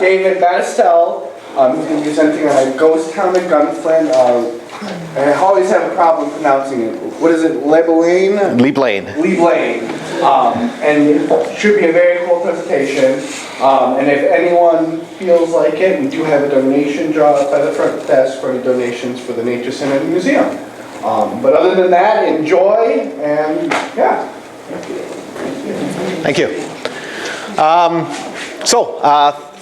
David Battistel. Who's going to be presenting on a ghost town of Gunflint. I always have a problem pronouncing it. What is it? Leeblain? Leeblain. Leeblain. And it should be a very cool presentation. And if anyone feels like it, we do have a donation jar up by the front desk for donations for the Nature Center and the museum. But other than that, enjoy and yeah. Thank you.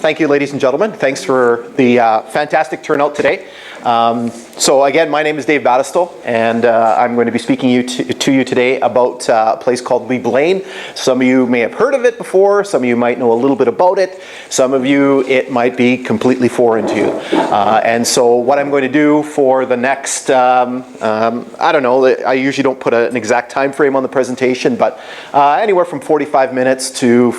Thank you, ladies and gentlemen. Thanks for the fantastic turnout today. So again, my name is Dave Battistel, and I'm going to be speaking to you today about a place called Leeblain. Some of you may have heard of it before. Some of you might know a little bit about it. Some of you, it might be completely foreign to you. And so what I'm going to do for the next, I don't know, I usually don't put an exact time frame on the presentation, but anywhere from 45 minutes to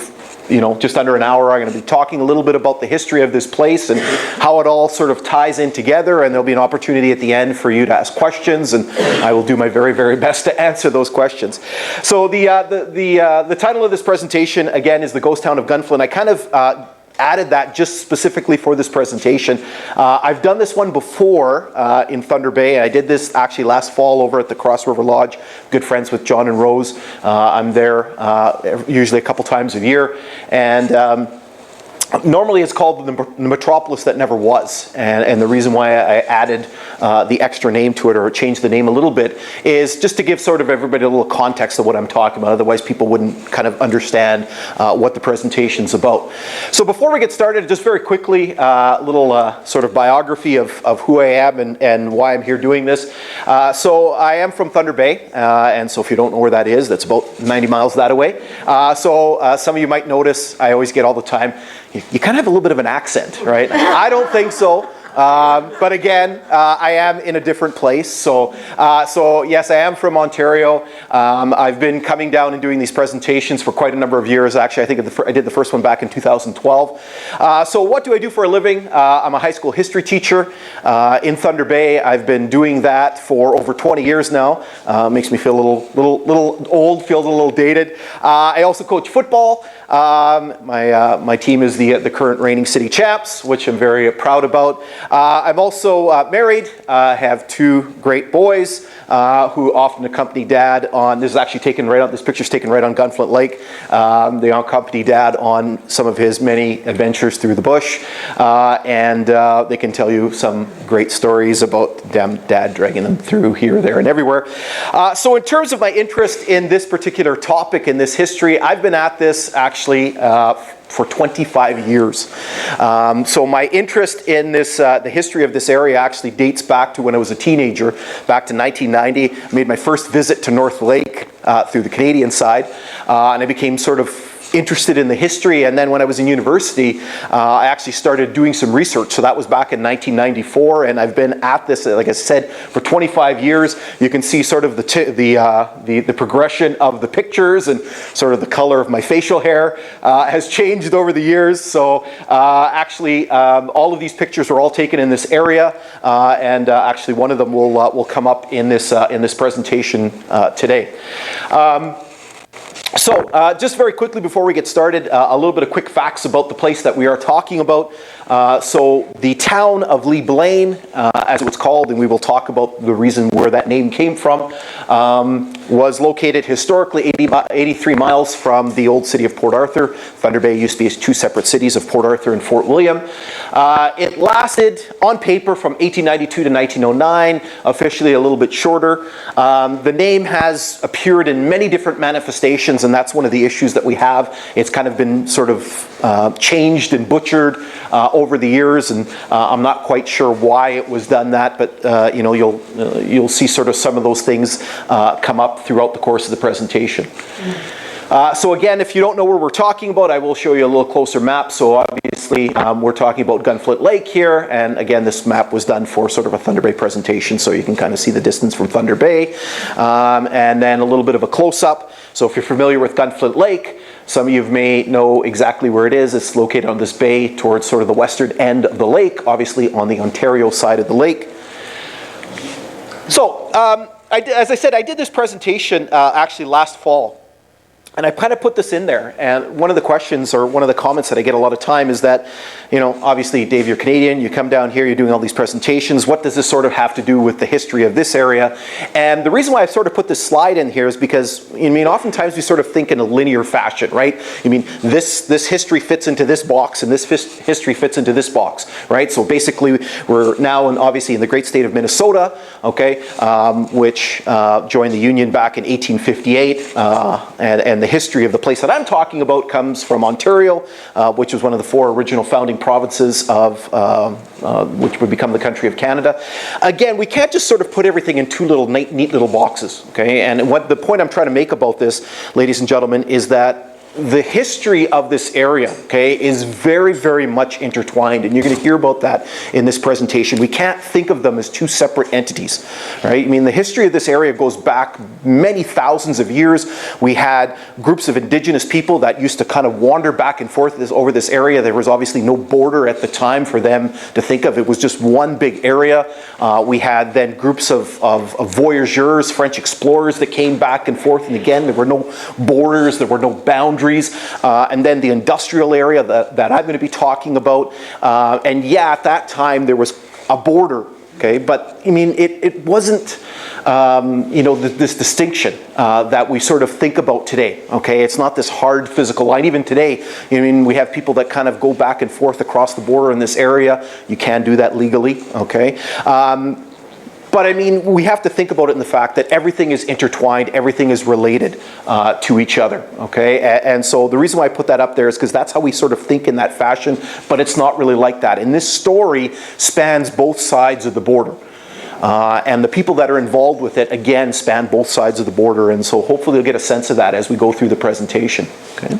just under an hour, I'm going to be talking a little bit about the history of this place and how it all sort of ties in together, and there'll be an opportunity at the end for you to ask questions, and I will do my very, very best to answer those questions. So the title of this presentation, again, is The Ghost Town of Gunflint. I kind of added that just specifically for this presentation. I've done this one before in Thunder Bay. I did this actually last fall over at the Cross River Lodge. Good friends with John and Rose. I'm there usually a couple times a year. And normally it's called the Metropolis That Never Was, and the reason why I added the extra name to it, or changed the name a little bit, is just to give sort of everybody a little context of what I'm talking about. Otherwise people wouldn't kind of understand what the presentation's about. So before we get started, just very quickly, a little sort of biography of who I am and why I'm here doing this. So I am from Thunder Bay, and so if you don't know where that is, that's about 90 miles that away. So some of you might notice, I always get all the time, you kind of have a little bit of an accent, right? I don't think so. But again, I am in a different place. So yes, I am from Ontario. I've been coming down and doing these presentations for quite a number of years. Actually, I think I did the first one back in 2012. So what do I do for a living? I'm a high school history teacher in Thunder Bay. I've been doing that for over 20 years now. Makes me feel a little old, feels a little dated. I also coach football. My team is the current reigning city champs, which I'm very proud about. I'm also married. I have two great boys who often accompany Dad on. This picture's taken right on Gunflint Lake. They accompany Dad on some of his many adventures through the bush, and they can tell you some great stories about Dad dragging them through here, there, and everywhere. So in terms of my interest in this particular topic, in this history, I've been at this actually for 25 years. So my interest in this, the history of this area actually dates back to when I was a teenager, back to 1990. I made my first visit to North Lake through the Canadian side, and I became sort of interested in the history, and then when I was in university, I actually started doing some research. So that was back in 1994, and I've been at this, like I said, for 25 years. You can see sort of the progression of the pictures, and sort of the color of my facial hair has changed over the years. So actually, all of these pictures are all taken in this area, and actually one of them will come up in this presentation today. So just very quickly before we get started, a little bit of quick facts about the place that we are talking about. So the town of Leeblain, as it was called, and we will talk about the reason where that name came from, was located historically 83 miles from the old city of Port Arthur. Thunder Bay used to be two separate cities of Port Arthur and Fort William. It lasted on paper from 1892 to 1909, officially a little bit shorter. The name has appeared in many different manifestations, and that's one of the issues that we have. It's kind of been sort of changed and butchered over the years, and I'm not quite sure why it was done that, but you'll see sort of some of those things come up throughout the course of the presentation. So again, if you don't know where we're talking about, I will show you a little closer map. So obviously we're talking about Gunflint Lake here, and again this map was done for sort of a Thunder Bay presentation, so you can kind of see the distance from Thunder Bay, and then a little bit of a close-up. So if you're familiar with Gunflint Lake, some of you may know exactly where it is. It's located on this bay towards sort of the western end of the lake, obviously on the Ontario side of the lake. So as I said, I did this presentation actually last fall. And I kind of put this in there, and one of the questions or one of the comments that I get a lot of time is that, you know, obviously, Dave, you're Canadian, you come down here, you're doing all these presentations, what does this sort of have to do with the history of this area? And the reason why I've sort of put this slide in here is because, I mean, oftentimes we sort of think in a linear fashion, right? I mean, this history fits into this box, and this history fits into this box, right? So basically, we're now obviously in the great state of Minnesota, okay, which joined the Union back in 1858, and the history of the place that I'm talking about comes from Ontario, which was one of the 4 original founding provinces of which would become the country of Canada. Again, we can't just sort of put everything in 2 little neat little boxes, okay? And what the point I'm trying to make about this, ladies and gentlemen, is that the history of this area, okay, is very, very much intertwined, and you're going to hear about that in this presentation. We can't think of them as 2 separate entities, right? I mean, the history of this area goes back many thousands of years. We had groups of indigenous people that used to kind of wander back and forth over this area. There was obviously no border at the time for them to think of. It was just one big area. We had then groups of voyageurs, French explorers that came back and forth, and again, there were no borders, there were no boundaries. And then the industrial area that I'm going to be talking about. And yeah, at that time there was a border, okay? But I mean, it wasn't, you know, this distinction that we sort of think about today, okay? It's not this hard physical line. Even today, I mean, we have people that kind of go back and forth across the border in this area. You can do that legally, okay? But I mean, we have to think about it in the fact that everything is intertwined, everything is related to each other, okay? And so the reason why I put that up there is because that's how we sort of think in that fashion, but it's not really like that. And this story spans both sides of the border. And the people that are involved with it, again, span both sides of the border. And so hopefully you'll get a sense of that as we go through the presentation, okay?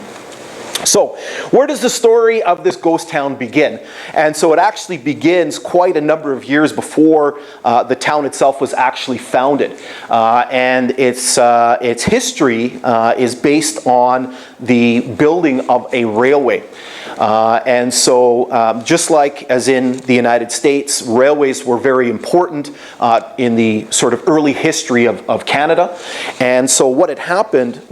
So, where does the story of this ghost town begin? And so it actually begins quite a number of years before the town itself was actually founded. And its history is based on the building of a railway. And so just like as in the United States, railways were very important in the sort of early history of Canada. And so what had happened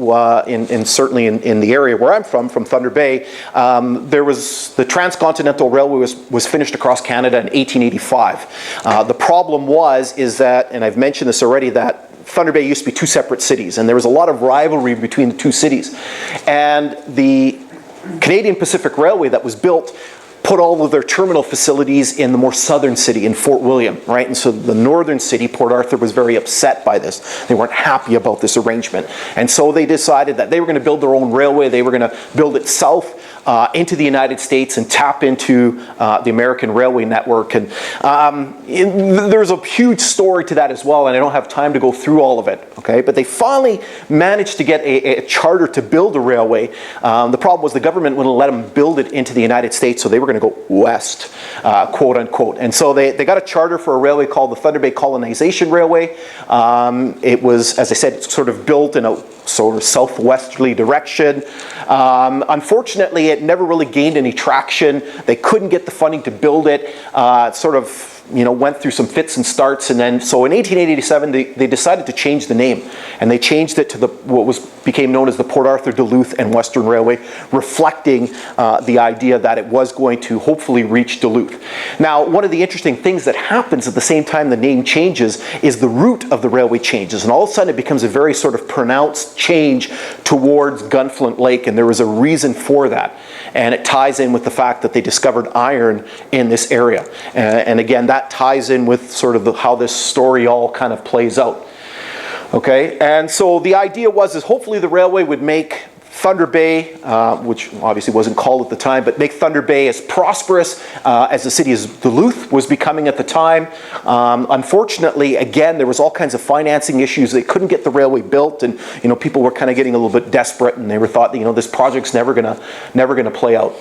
certainly in the area where I'm from Thunder Bay, there was the Transcontinental Railway was finished across Canada in 1885. The problem is that, and I've mentioned this already, that Thunder Bay used to be 2 separate cities, and there was a lot of rivalry between the 2 cities. And the Canadian Pacific Railway that was built put all of their terminal facilities in the more southern city in Fort William, right? And so the northern city, Port Arthur, was very upset by this. They weren't happy about this arrangement. And so they decided that they were going to build their own railway. They were going to build it south into the United States and tap into the American railway network. And there's a huge story to that as well, and I don't have time to go through all of it, okay? But they finally managed to get a charter to build a railway. The problem was the government wouldn't let them build it into the United States, so they were going to go west, quote unquote. And so they got a charter for a railway called the Thunder Bay Colonization Railway. It was, as I said, sort of built in a sort of southwesterly direction. Unfortunately, it never really gained any traction. They couldn't get the funding to build it. It sort of, went through some fits and starts, and then so in 1887 they decided to change the name, and they changed it to what became known as the Port Arthur, Duluth and Western Railway, reflecting the idea that it was going to hopefully reach Duluth. Now, one of the interesting things that happens at the same time the name changes is the route of the railway changes, and all of a sudden it becomes a very sort of pronounced change towards Gunflint Lake, and there was a reason for that. And it ties in with the fact that they discovered iron in this area. And again, that ties in with sort of how this story all kind of plays out. Okay, and so the idea is hopefully the railway would make Thunder Bay, which obviously wasn't called at the time, but make Thunder Bay as prosperous as the city as Duluth was becoming at the time. Unfortunately, again, there was all kinds of financing issues. They couldn't get the railway built, and people were kind of getting a little bit desperate, and they were thought that this project's never gonna play out.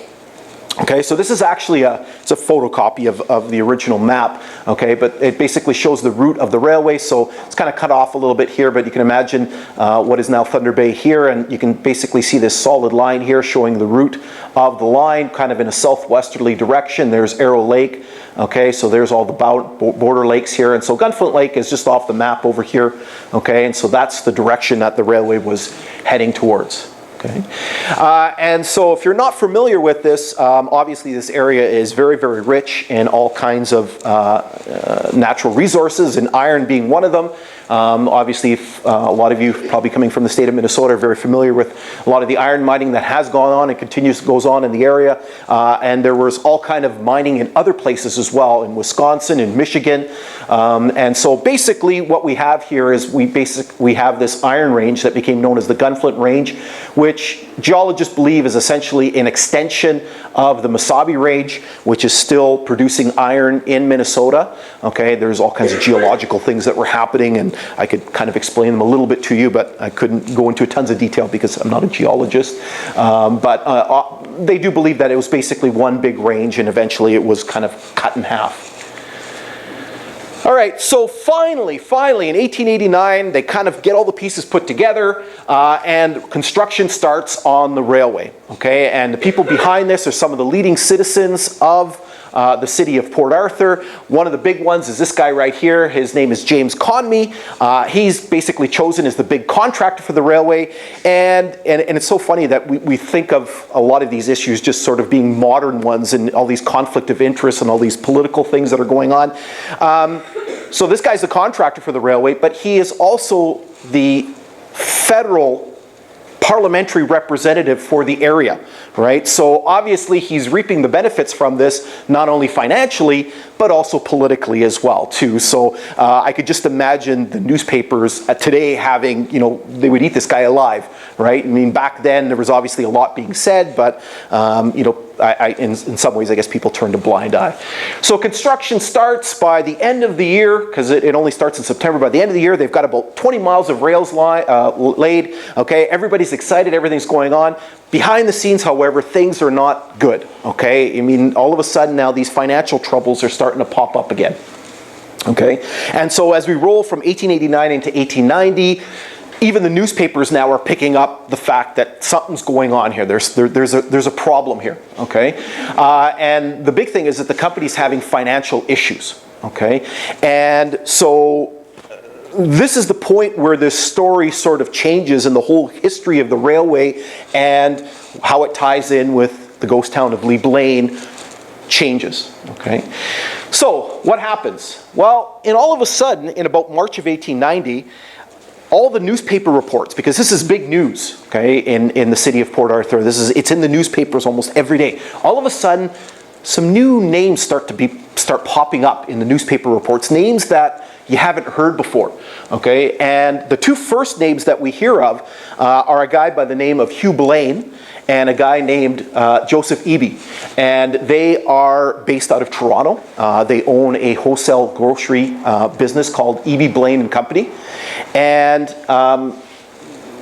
Okay, so this is actually it's a photocopy of the original map, okay, but it basically shows the route of the railway, so it's kind of cut off a little bit here, but you can imagine what is now Thunder Bay here, and you can basically see this solid line here showing the route of the line, kind of in a southwesterly direction. There's Arrow Lake, okay, so there's all the border lakes here, and so Gunflint Lake is just off the map over here, okay, and so that's the direction that the railway was heading towards. Okay, and so if you're not familiar with this, obviously this area is very, very rich in all kinds of natural resources, and iron being one of them. Obviously, a lot of you probably coming from the state of Minnesota are very familiar with a lot of the iron mining that has gone on and goes on in the area. And there was all kind of mining in other places as well, in Wisconsin, in Michigan. And so basically what we have here is we have this iron range that became known as the Gunflint Range, which geologists believe is essentially an extension of the Mesabi Range, which is still producing iron in Minnesota. Okay, there's all kinds of geological things that were happening, and I could kind of explain them a little bit to you, but I couldn't go into tons of detail because I'm not a geologist. But they do believe that it was basically one big range, and eventually it was kind of cut in half. All right, so finally, in 1889, they kind of get all the pieces put together, and construction starts on the railway, okay? And the people behind this are some of the leading citizens of the city of Port Arthur. One of the big ones is this guy right here. His name is James Conmee. He's basically chosen as the big contractor for the railway. And it's so funny that we think of a lot of these issues just sort of being modern ones, and all these conflict of interest and all these political things that are going on. So this guy's the contractor for the railway, but he is also the federal parliamentary representative for the area, right? So obviously he's reaping the benefits from this, not only financially, but also politically as well, too. So I could just imagine the newspapers today having, you know, they would eat this guy alive, right? I mean, back then there was obviously a lot being said, but, you know, in some ways, I guess people turned a blind eye. So construction starts by the end of the year, because it only starts in September. By the end of the year, they've got about 20 miles of rails laid. Okay, everybody's excited, everything's going on. Behind the scenes, however, things are not good. Okay, I mean, all of a sudden now these financial troubles are starting to pop up again. Okay, and so as we roll from 1889 into 1890, even the newspapers now are picking up the fact that something's going on here. There's a problem here, okay? And the big thing is that the company's having financial issues, okay? And so this is the point where this story sort of changes in the whole history of the railway, and how it ties in with the ghost town of Leeblain changes, okay? So what happens? Well, all of a sudden, in about March of 1890, all the newspaper reports, because this is big news, okay, in the city of Port Arthur. It's in the newspapers almost every day. All of a sudden, some new names start popping up in the newspaper reports, names that you haven't heard before, okay? And the two first names that we hear of are a guy by the name of Hugh Blaine and a guy named Joseph Eby. And they are based out of Toronto. They own a wholesale grocery business called Eby Blaine and Company. And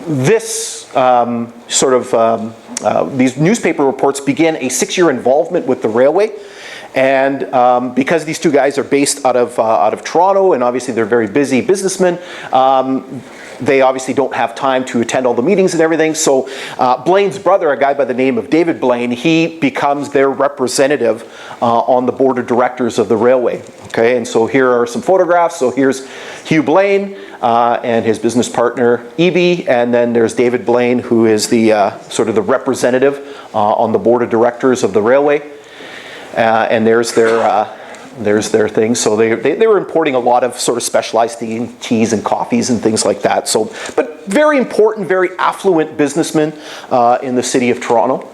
this these newspaper reports begin a 6-year involvement with the railway. And because these two guys are based out of Toronto, and obviously they're very busy businessmen, they obviously don't have time to attend all the meetings and everything. So Blaine's brother, a guy by the name of David Blaine, he becomes their representative on the board of directors of the railway. Okay, and so here are some photographs. So here's Hugh Blaine and his business partner Eby, and then there's David Blaine, who is the sort of the representative on the board of directors of the railway. And there's their thing. So they were importing a lot of sort of specialized teas and coffees and things like that. So, but very important, very affluent businessmen in the city of Toronto.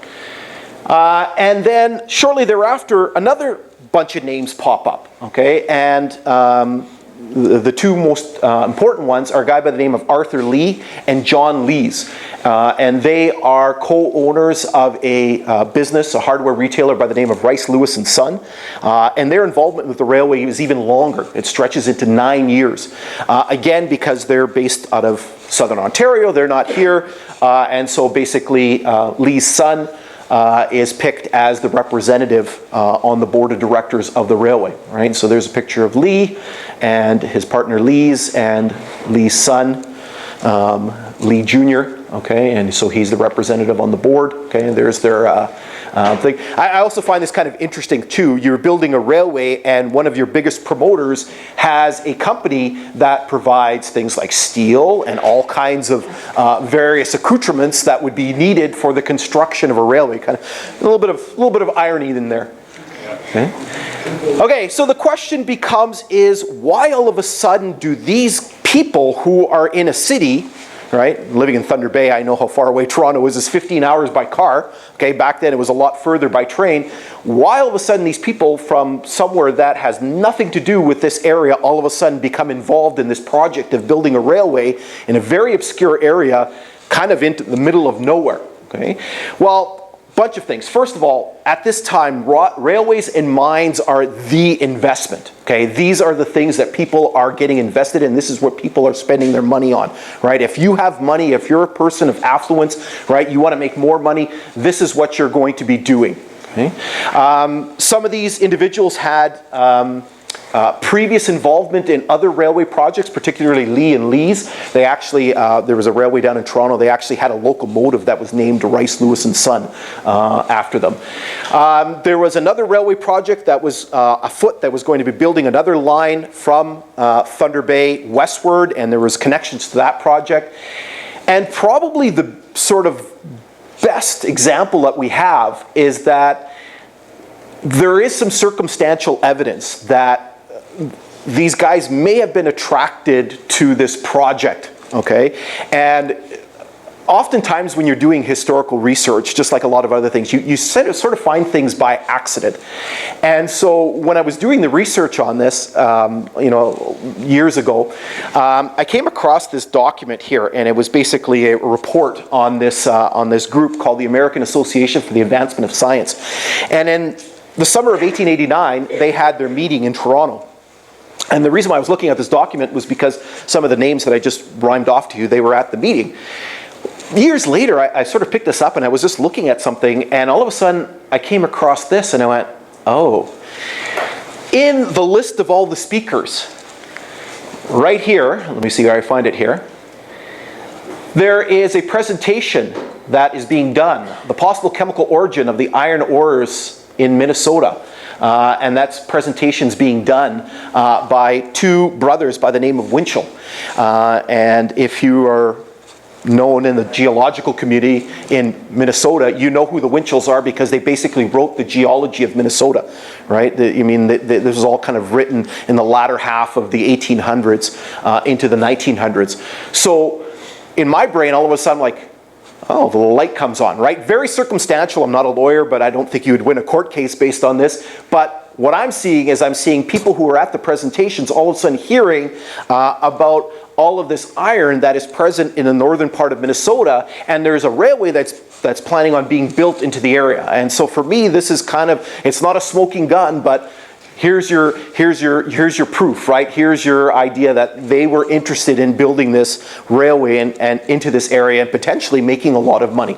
And then shortly thereafter, another bunch of names pop up. Okay, and the two most important ones are a guy by the name of Arthur Lee and John Lees. And they are co-owners of a business, a hardware retailer by the name of Rice, Lewis & Son. And their involvement with the railway is even longer. It stretches into 9 years. Again, because they're based out of Southern Ontario, they're not here. And so basically, Lee's son is picked as the representative on the board of directors of the railway, right? So there's a picture of Lee and his partner Lees and Lee's son, Lee Jr., okay, and so he's the representative on the board, okay, and there's their thing. I also find this kind of interesting too. You're building a railway and one of your biggest promoters has a company that provides things like steel and all kinds of various accoutrements that would be needed for the construction of a railway. Kind of a little bit of irony in there. Okay, so the question becomes is why all of a sudden do these people who are in a city, right, living in Thunder Bay, I know how far away Toronto is, 15 hours by car, okay, back then it was a lot further by train, why all of a sudden these people from somewhere that has nothing to do with this area all of a sudden become involved in this project of building a railway in a very obscure area, kind of into the middle of nowhere, okay? Well, bunch of things. First of all, at this time, railways and mines are the investment. Okay, these are the things that people are getting invested in. This is what people are spending their money on, right? If you have money, if you're a person of affluence, right, you want to make more money, this is what you're going to be doing. Okay? Some of these individuals had previous involvement in other railway projects, particularly Lee and Lee's. They actually, there was a railway down in Toronto, they actually had a locomotive that was named Rice, Lewis and Son after them. There was another railway project that was afoot that was going to be building another line from Thunder Bay westward, and there was connections to that project. And probably the sort of best example that we have is that there is some circumstantial evidence that these guys may have been attracted to this project, okay? And oftentimes when you're doing historical research, just like a lot of other things, you sort of find things by accident. And so when I was doing the research on this, you know, years ago, I came across this document here, and it was basically a report on this group called the American Association for the Advancement of Science. And in the summer of 1889, they had their meeting in Toronto. And the reason why I was looking at this document was because some of the names that I just rhymed off to you, they were at the meeting. Years later, I sort of picked this up and I was just looking at something, and all of a sudden I came across this and I went, oh. In the list of all the speakers, right here, let me see where I find it here, there is a presentation that is being done, the possible chemical origin of the iron ores in Minnesota. And that's presentations being done by two brothers by the name of Winchell. And if you are known in the geological community in Minnesota, you know who the Winchells are because they basically wrote the geology of Minnesota, right? This was all kind of written in the latter half of the 1800s into the 1900s. So in my brain, all of a sudden, like, oh, the light comes on, right? Very circumstantial. I'm not a lawyer, but I don't think you would win a court case based on this. But what I'm seeing is I'm seeing people who are at the presentations all of a sudden hearing about all of this iron that is present in the northern part of Minnesota, and there's a railway that's planning on being built into the area. And so for me, this is kind of, it's not a smoking gun, but here's your proof, right? Here's your idea that they were interested in building this railway and into this area and potentially making a lot of money.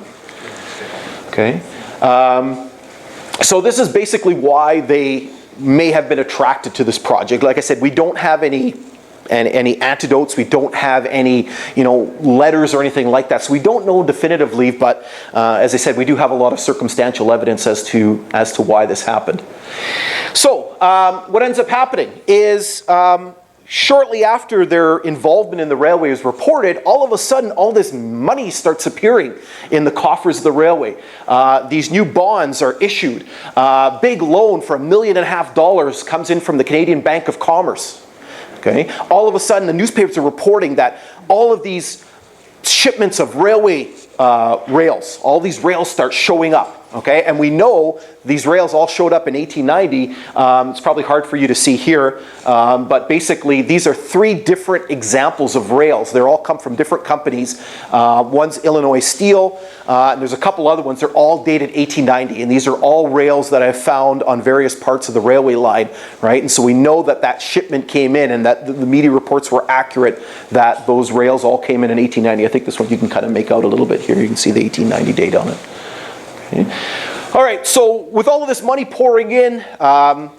Okay. So this is basically why they may have been attracted to this project. Like I said, we don't have any antidotes, we don't have any, you know, letters or anything like that, so we don't know definitively, but as I said, we do have a lot of circumstantial evidence as to why this happened. So what ends up happening is shortly after their involvement in the railway is reported, all of a sudden all this money starts appearing in the coffers of the railway. These new bonds are issued. Big loan for $1.5 million comes in from the Canadian Bank of Commerce. Okay. All of a sudden, the newspapers are reporting that all of these shipments of railway rails, all these rails start showing up. Okay, and we know these rails all showed up in 1890. It's probably hard for you to see here, but basically these are 3 different examples of rails. They all come from different companies. One's Illinois Steel, and there's a couple other ones. They're all dated 1890, and these are all rails that I've found on various parts of the railway line, right? And so we know that that shipment came in and that the media reports were accurate that those rails all came in 1890. I think this one you can kind of make out a little bit here. You can see the 1890 date on it. Okay. All right, so with all of this money pouring in,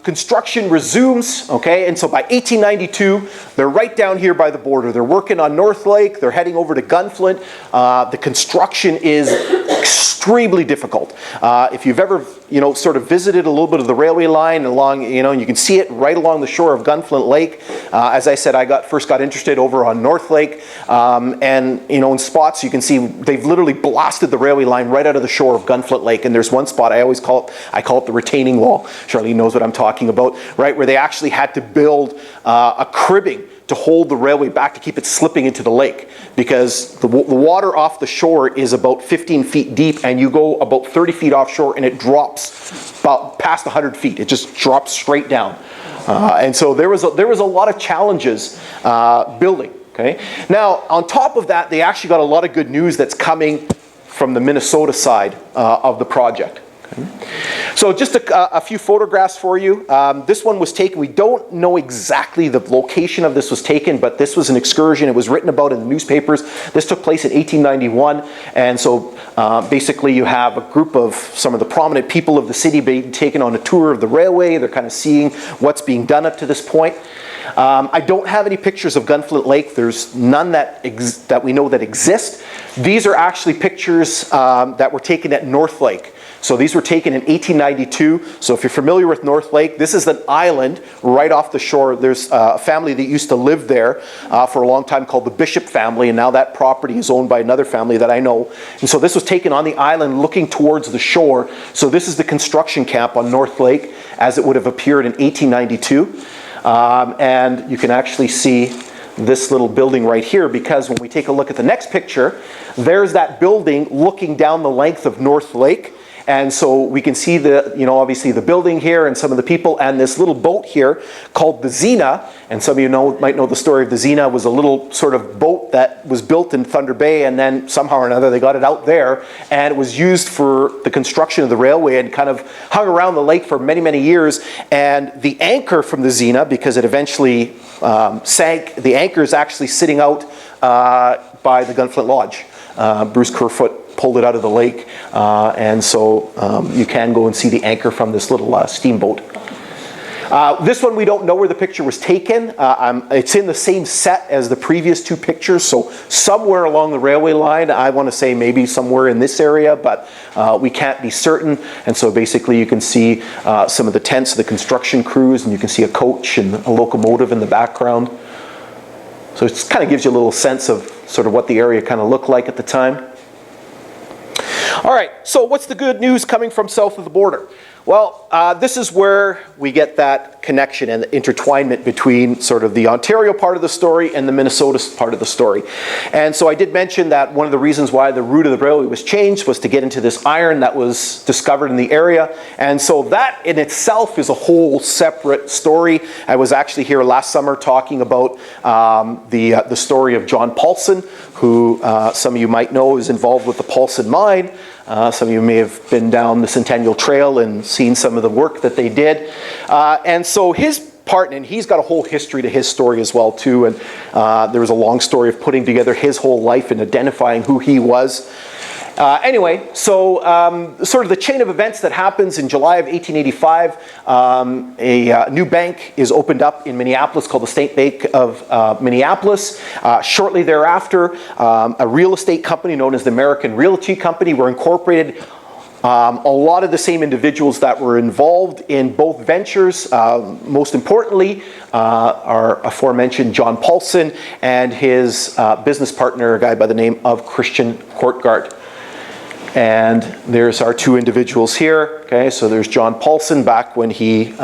construction resumes, okay? And so by 1892, they're right down here by the border. They're working on North Lake, they're heading over to Gunflint. The construction is extremely difficult. If you've ever, sort of visited a little bit of the railway line along, and you can see it right along the shore of Gunflint Lake. As I said, I first got interested over on North Lake, and in spots you can see they've literally blasted the railway line right out of the shore of Gunflint Lake. And there's one spot I always call it the retaining wall. Charlene knows what I'm talking about, right? Where they actually had to build a cribbing to hold the railway back to keep it slipping into the lake, because the water off the shore is about 15 feet deep, and you go about 30 feet offshore and it drops about past 100 feet. It just drops straight down. And so there was a lot of challenges building. Okay. Now, on top of that, they actually got a lot of good news that's coming from the Minnesota side of the project. Okay. So just a few photographs for you. This one was taken, we don't know exactly the location of this was taken, but this was an excursion. It was written about in the newspapers. This took place in 1891, and so basically you have a group of some of the prominent people of the city being taken on a tour of the railway. They're kind of seeing what's being done up to this point. I don't have any pictures of Gunflint Lake. There's none that we know that exist. These are actually pictures that were taken at North Lake. So these were taken in 1892. So if you're familiar with North Lake, this is an island right off the shore. There's a family that used to live there for a long time called the Bishop family, and now that property is owned by another family that I know. And so this was taken on the island looking towards the shore. So this is the construction camp on North Lake as it would have appeared in 1892. And you can actually see this little building right here, because when we take a look at the next picture, there's that building looking down the length of North Lake. And so we can see obviously the building here and some of the people, and this little boat here called the Xena. And some of you might know the story of the Xena. Was a little sort of boat that was built in Thunder Bay, and then somehow or another they got it out there, and it was used for the construction of the railway and kind of hung around the lake for many, many years. And the anchor from the Xena, because it eventually sank, the anchor is actually sitting out by the Gunflint Lodge. Bruce Kerfoot pulled it out of the lake, and so you can go and see the anchor from this little steamboat. This one we don't know where the picture was taken. It's in the same set as the previous two pictures, so somewhere along the railway line. I want to say maybe somewhere in this area, but we can't be certain. And so basically you can see some of the tents of the construction crews, and you can see a coach and a locomotive in the background. So it kind of gives you a little sense of sort of what the area kind of looked like at the time. All right, so what's the good news coming from south of the border? Well, this is where we get that connection and the intertwinement between sort of the Ontario part of the story and the Minnesota part of the story. And so I did mention that one of the reasons why the route of the railway was changed was to get into this iron that was discovered in the area. And so that in itself is a whole separate story. I was actually here last summer talking about the story of John Paulson, who some of you might know is involved with the Paulson mine. Some of you may have been down the Centennial Trail and seen some of the work that they did. And so his part, and he's got a whole history to his story as well too. And there was a long story of putting together his whole life and identifying who he was. Anyway, so sort of the chain of events that happens in July of 1885, a new bank is opened up in Minneapolis called the State Bank of Minneapolis. Shortly thereafter, a real estate company known as the American Realty Company were incorporated. A lot of the same individuals that were involved in both ventures, most importantly, our aforementioned John Paulson and his business partner, a guy by the name of Christian Courtgard. And there's our two individuals here. Okay, so there's John Paulson back when he,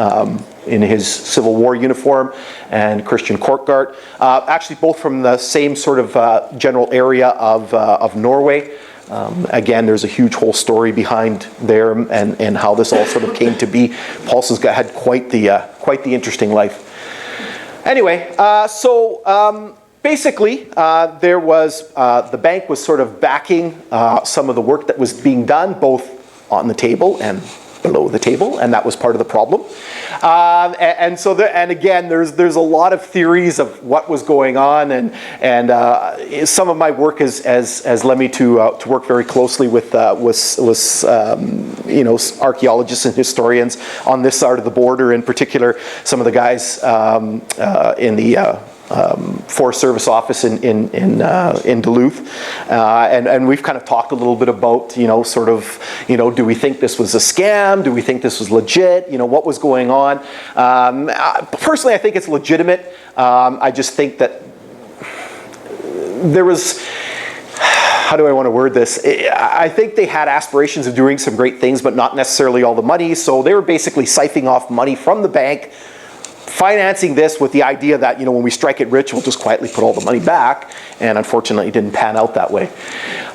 in his Civil War uniform, and Christian Courtgard, actually both from the same sort of general area of Norway. Again, there's a huge whole story behind there and how this all sort of came to be. Paulson's had quite the interesting life. Anyway, basically, there was the bank was sort of backing some of the work that was being done, both on the table and below the table, and that was part of the problem. And again, there's a lot of theories of what was going on, and some of my work has led me to work very closely with archaeologists and historians on this side of the border. In particular, some of the guys in the Forest Service office in Duluth, and we've kind of talked a little bit about, do we think this was a scam? Do we think this was legit? What was going on? Personally, I think it's legitimate. I just think that there was, how do I want to word this? I think they had aspirations of doing some great things, but not necessarily all the money. So they were basically siphoning off money from the bank, financing this with the idea that, when we strike it rich, we'll just quietly put all the money back. And unfortunately, it didn't pan out that way.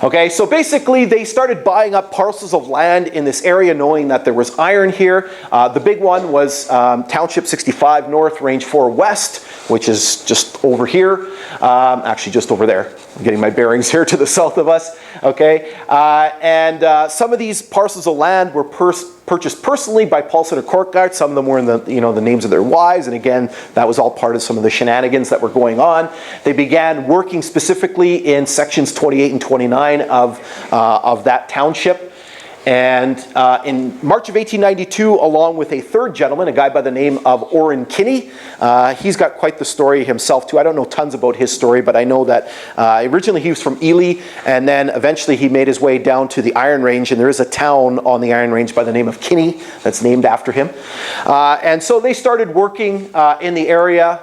Okay, so basically, they started buying up parcels of land in this area, knowing that there was iron here. The big one was Township 65 North, Range 4 West, which is just over here. Actually, just over there. I'm getting my bearings here to the south of us. Okay, and some of these parcels of land were purchased personally by Paulson or Courtguard. Some of them were in the names of their wives, and again, that was all part of some of the shenanigans that were going on. They began working specifically in sections 28 and 29 of that township. And in March of 1892, along with a third gentleman, a guy by the name of Orin Kinney, he's got quite the story himself too. I don't know tons about his story, but I know that originally he was from Ely, and then eventually he made his way down to the Iron Range, and there is a town on the Iron Range by the name of Kinney that's named after him. And so they started working in the area.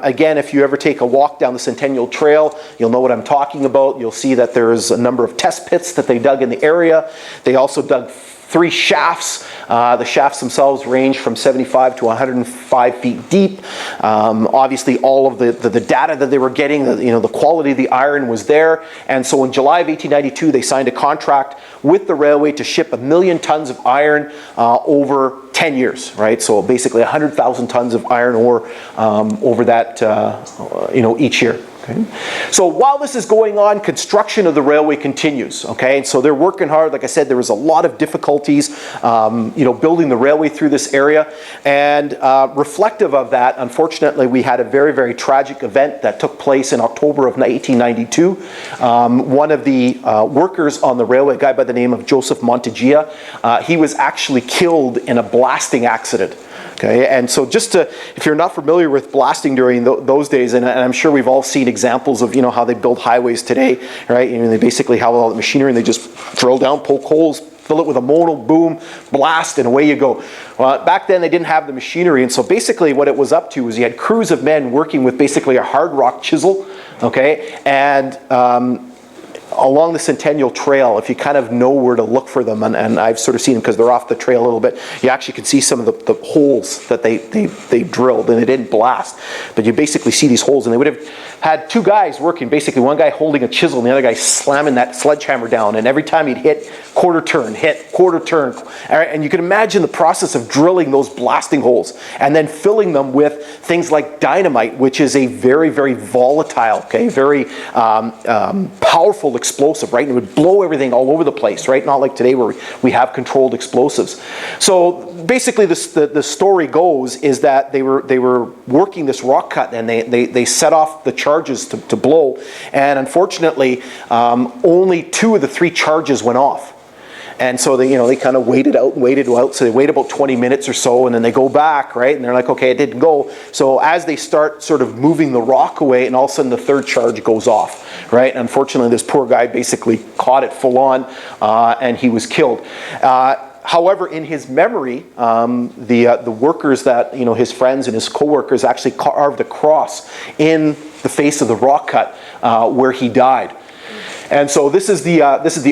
Again, if you ever take a walk down the Centennial Trail, you'll know what I'm talking about. You'll see that there's a number of test pits that they dug in the area. They also dug 3 shafts. The shafts themselves range from 75 to 105 feet deep. Obviously, all of the data that they were getting, the quality of the iron was there. And so in July of 1892, they signed a contract with the railway to ship 1 million tons of iron over 10 years, right? So basically 100,000 tons of iron ore over that, each year. Okay. So while this is going on, construction of the railway continues. Okay, and so they're working hard. Like I said, there was a lot of difficulties, building the railway through this area. And reflective of that, unfortunately, we had a very, very tragic event that took place in October of 1892. One of the workers on the railway, a guy by the name of Joseph Monte Jia, he was actually killed in a blasting accident. Okay, and so if you're not familiar with blasting during those days, and I'm sure we've all seen examples of how they build highways today, right? They basically have all the machinery and they just drill down, poke holes, fill it with a modal, boom, blast, and away you go. Well, back then they didn't have the machinery, and so basically what it was up to was you had crews of men working with basically a hard rock chisel, okay, and along the Centennial Trail, if you kind of know where to look for them, and I've sort of seen them because they're off the trail a little bit, you actually can see some of the holes that they drilled, and they didn't blast, but you basically see these holes, and they would have had 2 guys working, basically one guy holding a chisel and the other guy slamming that sledgehammer down, and every time he'd hit, quarter turn, and you can imagine the process of drilling those blasting holes and then filling them with things like dynamite, which is a very, very volatile, okay, very powerful explosive, right? And it would blow everything all over the place, right? Not like today where we have controlled explosives. So basically the story goes is that they were working this rock cut, and they set off the charges to blow, and unfortunately only 2 of the 3 charges went off. And so they kind of waited out. So they wait about 20 minutes or so, and then they go back, right? And they're like, okay, it didn't go. So as they start sort of moving the rock away, and all of a sudden the 3rd charge goes off, right? And unfortunately, this poor guy basically caught it full on, and he was killed. However, in his memory, the workers that, his friends and his co-workers actually carved a cross in the face of the rock cut where he died. And so this is the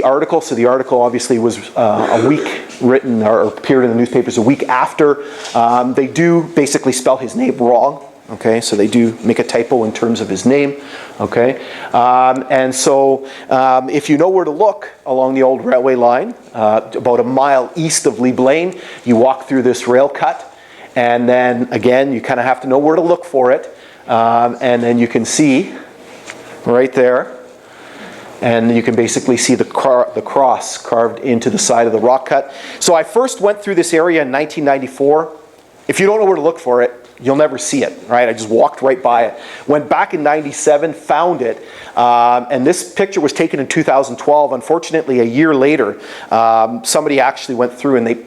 article. So the article obviously was a week written or appeared in the newspapers a week after. They do basically spell his name wrong. Okay, so they do make a typo in terms of his name. Okay, and so if you know where to look along the old railway line, about a mile east of Leeblain, you walk through this rail cut, and then again you kind of have to know where to look for it, and then you can see right there And you can basically see the cross carved into the side of the rock cut. So I first went through this area in 1994. If you don't know where to look for it, you'll never see it, right? I just walked right by it. Went back in 97, found it, and this picture was taken in 2012. Unfortunately, a year later, somebody actually went through and they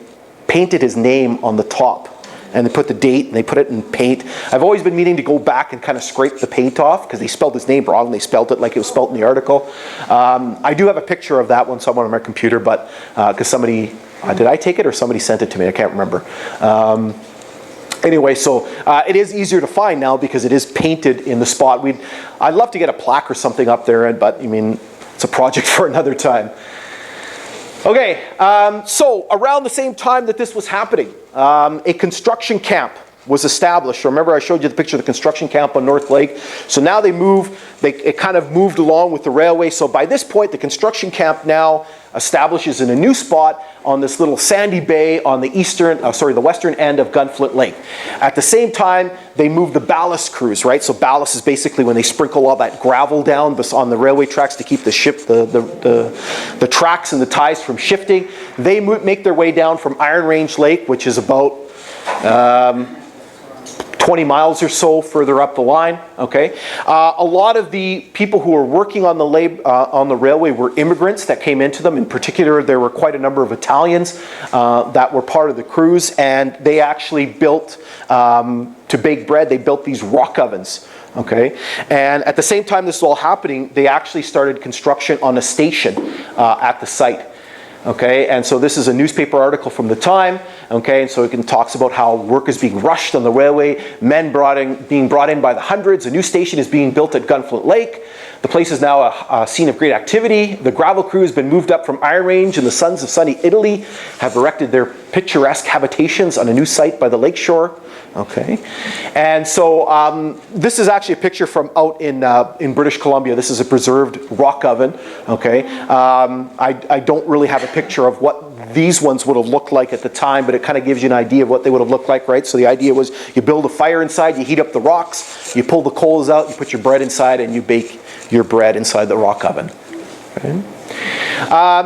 painted his name on the top. And they put the date and they put it in paint. I've always been meaning to go back and kind of scrape the paint off because they spelled his name wrong. They spelled it like it was spelled in the article. I do have a picture of that one somewhere on my computer, but because somebody, did I take it or somebody sent it to me? I can't remember. Anyway, so it is easier to find now because it is painted in the spot. I'd love to get a plaque or something up there, but I mean, it's a project for another time. Okay, so around the same time that this was happening, a construction camp was established. Remember I showed you the picture of the construction camp on North Lake? So now it kind of moved along with the railway. So by this point, the construction camp now establishes in a new spot on this little sandy bay on the western end of Gunflint Lake. At the same time, they moved the ballast crews, right? So ballast is basically when they sprinkle all that gravel down on the railway tracks to keep the tracks and the ties from shifting. They make their way down from Iron Range Lake, which is about 20 miles or so further up the line. Okay, a lot of the people who were working on the railway were immigrants that came into them. In particular, there were quite a number of Italians that were part of the crews, and they actually built to bake bread. They built these rock ovens. Okay, and at the same time this was all happening, they actually started construction on a station at the site. Okay, and so this is a newspaper article from the time. Okay, and so it talks about how work is being rushed on the railway, men being brought in by the hundreds. A new station is being built at Gunflint Lake. The place is now a scene of great activity. The gravel crew has been moved up from Iron Range, and the sons of sunny Italy have erected their picturesque habitations on a new site by the lakeshore. Okay, and so this is actually a picture from out in British Columbia. This is a preserved rock oven. Okay, I don't really have a picture of what these ones would have looked like at the time, but it kind of gives you an idea of what they would have looked like, right? So the idea was you build a fire inside, you heat up the rocks, you pull the coals out, you put your bread inside, and you bake your bread inside the rock oven. Okay.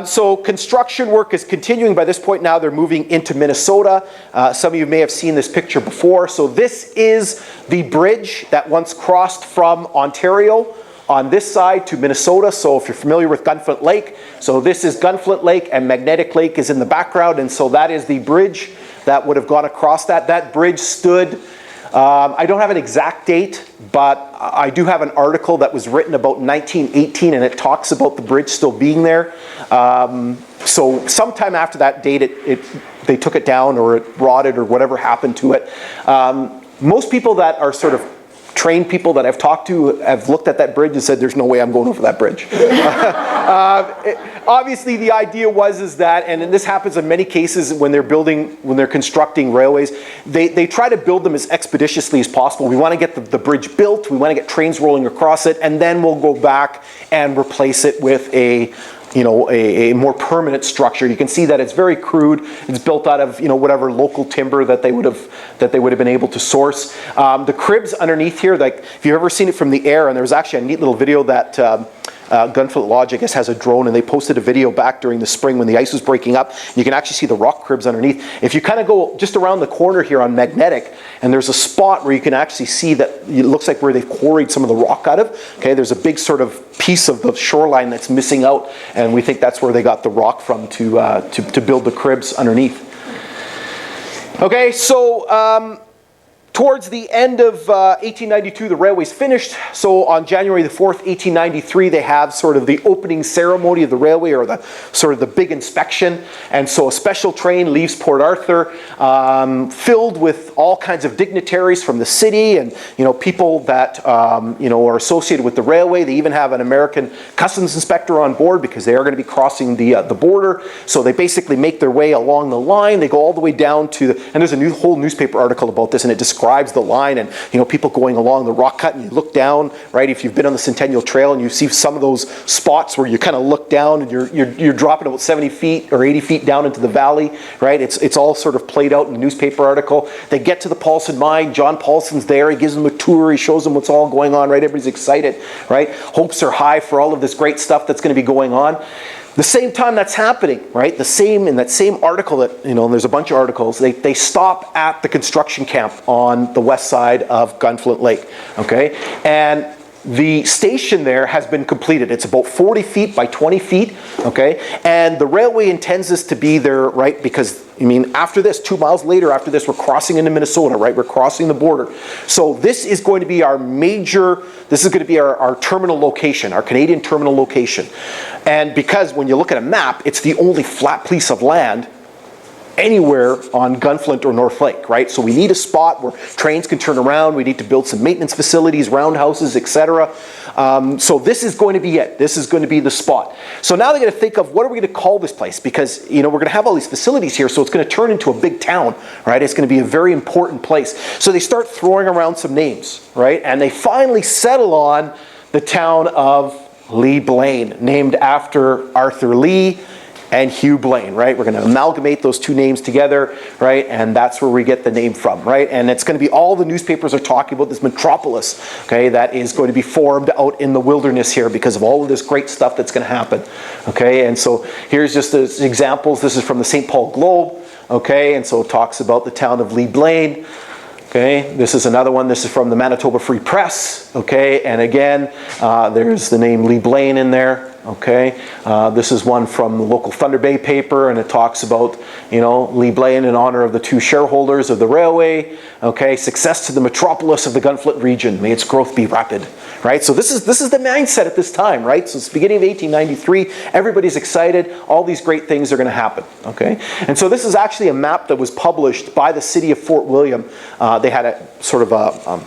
So construction work is continuing. By this point now they're moving into Minnesota. Some of you may have seen this picture before. So this is the bridge that once crossed from Ontario on this side to Minnesota. So if you're familiar with Gunflint Lake, so this is Gunflint Lake and Magnetic Lake is in the background, and so that is the bridge that would have gone across that. That bridge stood, I don't have an exact date, but I do have an article that was written about 1918, and it talks about the bridge still being there. So sometime after that date, they took it down, or it rotted, or whatever happened to it. Most people that are sort of trained people that I've talked to have looked at that bridge and said, there's no way I'm going over that bridge. Obviously the idea is that, and this happens in many cases when they're constructing railways, they try to build them as expeditiously as possible. We want to get the bridge built, we want to get trains rolling across it, and then we'll go back and replace it with a more permanent structure. You can see that it's very crude. It's built out of whatever local timber that they would have been able to source. The cribs underneath here, like if you've ever seen it from the air, and there was actually a neat little video that Gunflint Lodge, I guess, has a drone, and they posted a video back during the spring when the ice was breaking up. You can actually see the rock cribs underneath. If you kind of go just around the corner here on Magnetic, and there's a spot where you can actually see that it looks like where they've quarried some of the rock out of. Okay, there's a big sort of piece of the shoreline that's missing out, and we think that's where they got the rock from to build the cribs underneath. Okay, so towards the end of 1892, the railway's finished. So on January the 4th, 1893, they have sort of the opening ceremony of the railway, or the sort of the big inspection. And so a special train leaves Port Arthur, filled with all kinds of dignitaries from the city, and people that are associated with the railway. They even have an American customs inspector on board because they are going to be crossing the border. So they basically make their way along the line. They go all the way down to and there's a whole newspaper article about this, and it describes describes the line, and people going along the rock cut, and you look down, right? If you've been on the Centennial Trail and you see some of those spots where you kind of look down and you're dropping about 70 feet or 80 feet down into the valley, right? It's all sort of played out in a newspaper article. They get to the Paulson mine. John Paulson's there. He gives them a tour. He shows them what's all going on, right? Everybody's excited, right? Hopes are high for all of this great stuff that's going to be going on. The same time that's happening, right? In that same article that, there's a bunch of articles, they stop at the construction camp on the west side of Gunflint Lake, okay? And the station there has been completed. It's about 40 feet by 20 feet, okay? And the railway intends this to be there, right? Because, after this, 2 miles later after this, we're crossing into Minnesota, right? We're crossing the border. So this is going to be our our terminal location, our Canadian terminal location. And because when you look at a map, it's the only flat piece of land anywhere on Gunflint or North Lake, right? So we need a spot where trains can turn around. We need to build some maintenance facilities, roundhouses, etc. So this is going to be it. This is going to be the spot. So now they're going to think of what are we going to call this place, because we're going to have all these facilities here, so it's going to turn into a big town, right? It's going to be a very important place. So they start throwing around some names, right? And they finally settle on the town of Leeblain, named after Arthur Lee and Hugh Blaine, right? We're going to amalgamate those two names together, right? And that's where we get the name from, right? And it's going to be all the newspapers are talking about this metropolis, okay, that is going to be formed out in the wilderness here because of all of this great stuff that's going to happen, okay? And so here's just the examples. This is from the St. Paul Globe, okay? And so it talks about the town of Leeblain. Okay, this is another one. This is from the Manitoba Free Press. Okay, and again, there's the name Leeblain in there. Okay, this is one from the local Thunder Bay paper, and it talks about, Leeblain in honor of the two shareholders of the railway. Okay, success to the metropolis of the Gunflint region. May its growth be rapid. Right, so this is the mindset at this time. Right, so it's the beginning of 1893. Everybody's excited. All these great things are going to happen. Okay, and so this is actually a map that was published by the city of Fort William. They had a sort of a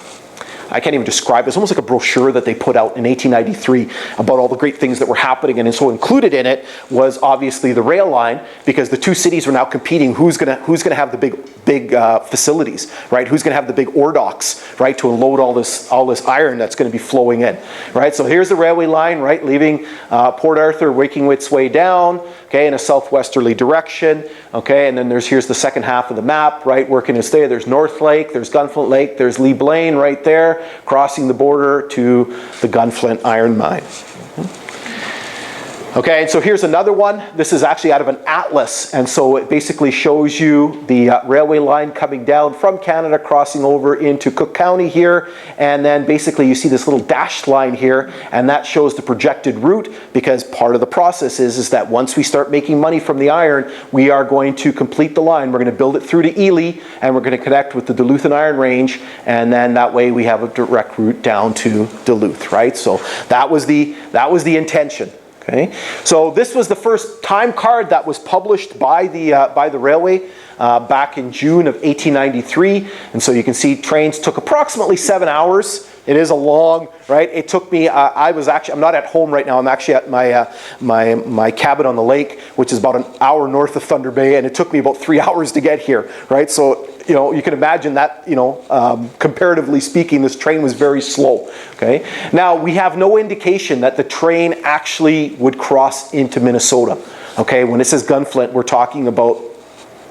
I can't even describe it. It's almost like a brochure that they put out in 1893 about all the great things that were happening. And so included in it was obviously the rail line, because the two cities were now competing. Who's gonna have the big facilities, right? Who's gonna have the big ore docks, right, to unload all this iron that's gonna be flowing in, right? So here's the railway line, right, leaving Port Arthur, working its way down, okay, in a southwesterly direction, okay, and then here's the second half of the map, right, working its way. There's North Lake, there's Gunflint Lake, there's Leeblain right there, crossing the border to the Gunflint iron mine. Okay, and so here's another one. This is actually out of an atlas, and so it basically shows you the railway line coming down from Canada, crossing over into Cook County here, and then basically you see this little dashed line here, and that shows the projected route, because part of the process is that once we start making money from the iron, we are going to complete the line. We're going to build it through to Ely, and we're going to connect with the Duluth and Iron Range, and then that way we have a direct route down to Duluth, right? So that was the intention. Okay. So this was the first time card that was published by the railway back in June of 1893, and so you can see trains took approximately 7 hours. It is a long, right? It took me. I'm not at home right now. I'm actually at my cabin on the lake, which is about an hour north of Thunder Bay, and it took me about 3 hours to get here, right? So you can imagine that, comparatively speaking, this train was very slow, okay? Now, we have no indication that the train actually would cross into Minnesota, okay? When it says Gunflint, we're talking about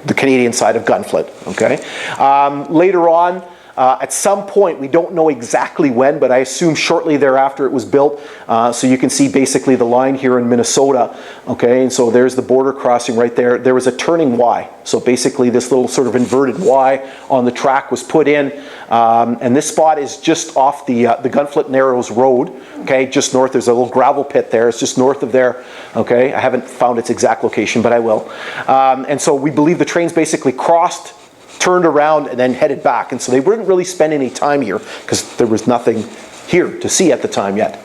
the Canadian side of Gunflint, okay? Later on, at some point, we don't know exactly when, but I assume shortly thereafter it was built. So you can see basically the line here in Minnesota, okay? And so there's the border crossing right there. There was a turning Y. So basically this little sort of inverted Y on the track was put in. And this spot is just off the Gunflint Narrows Road, okay? Just north, there's a little gravel pit there. It's just north of there, okay? I haven't found its exact location, but I will. And so we believe the trains basically crossed, turned around, and then headed back. And so they wouldn't really spend any time here because there was nothing here to see at the time yet.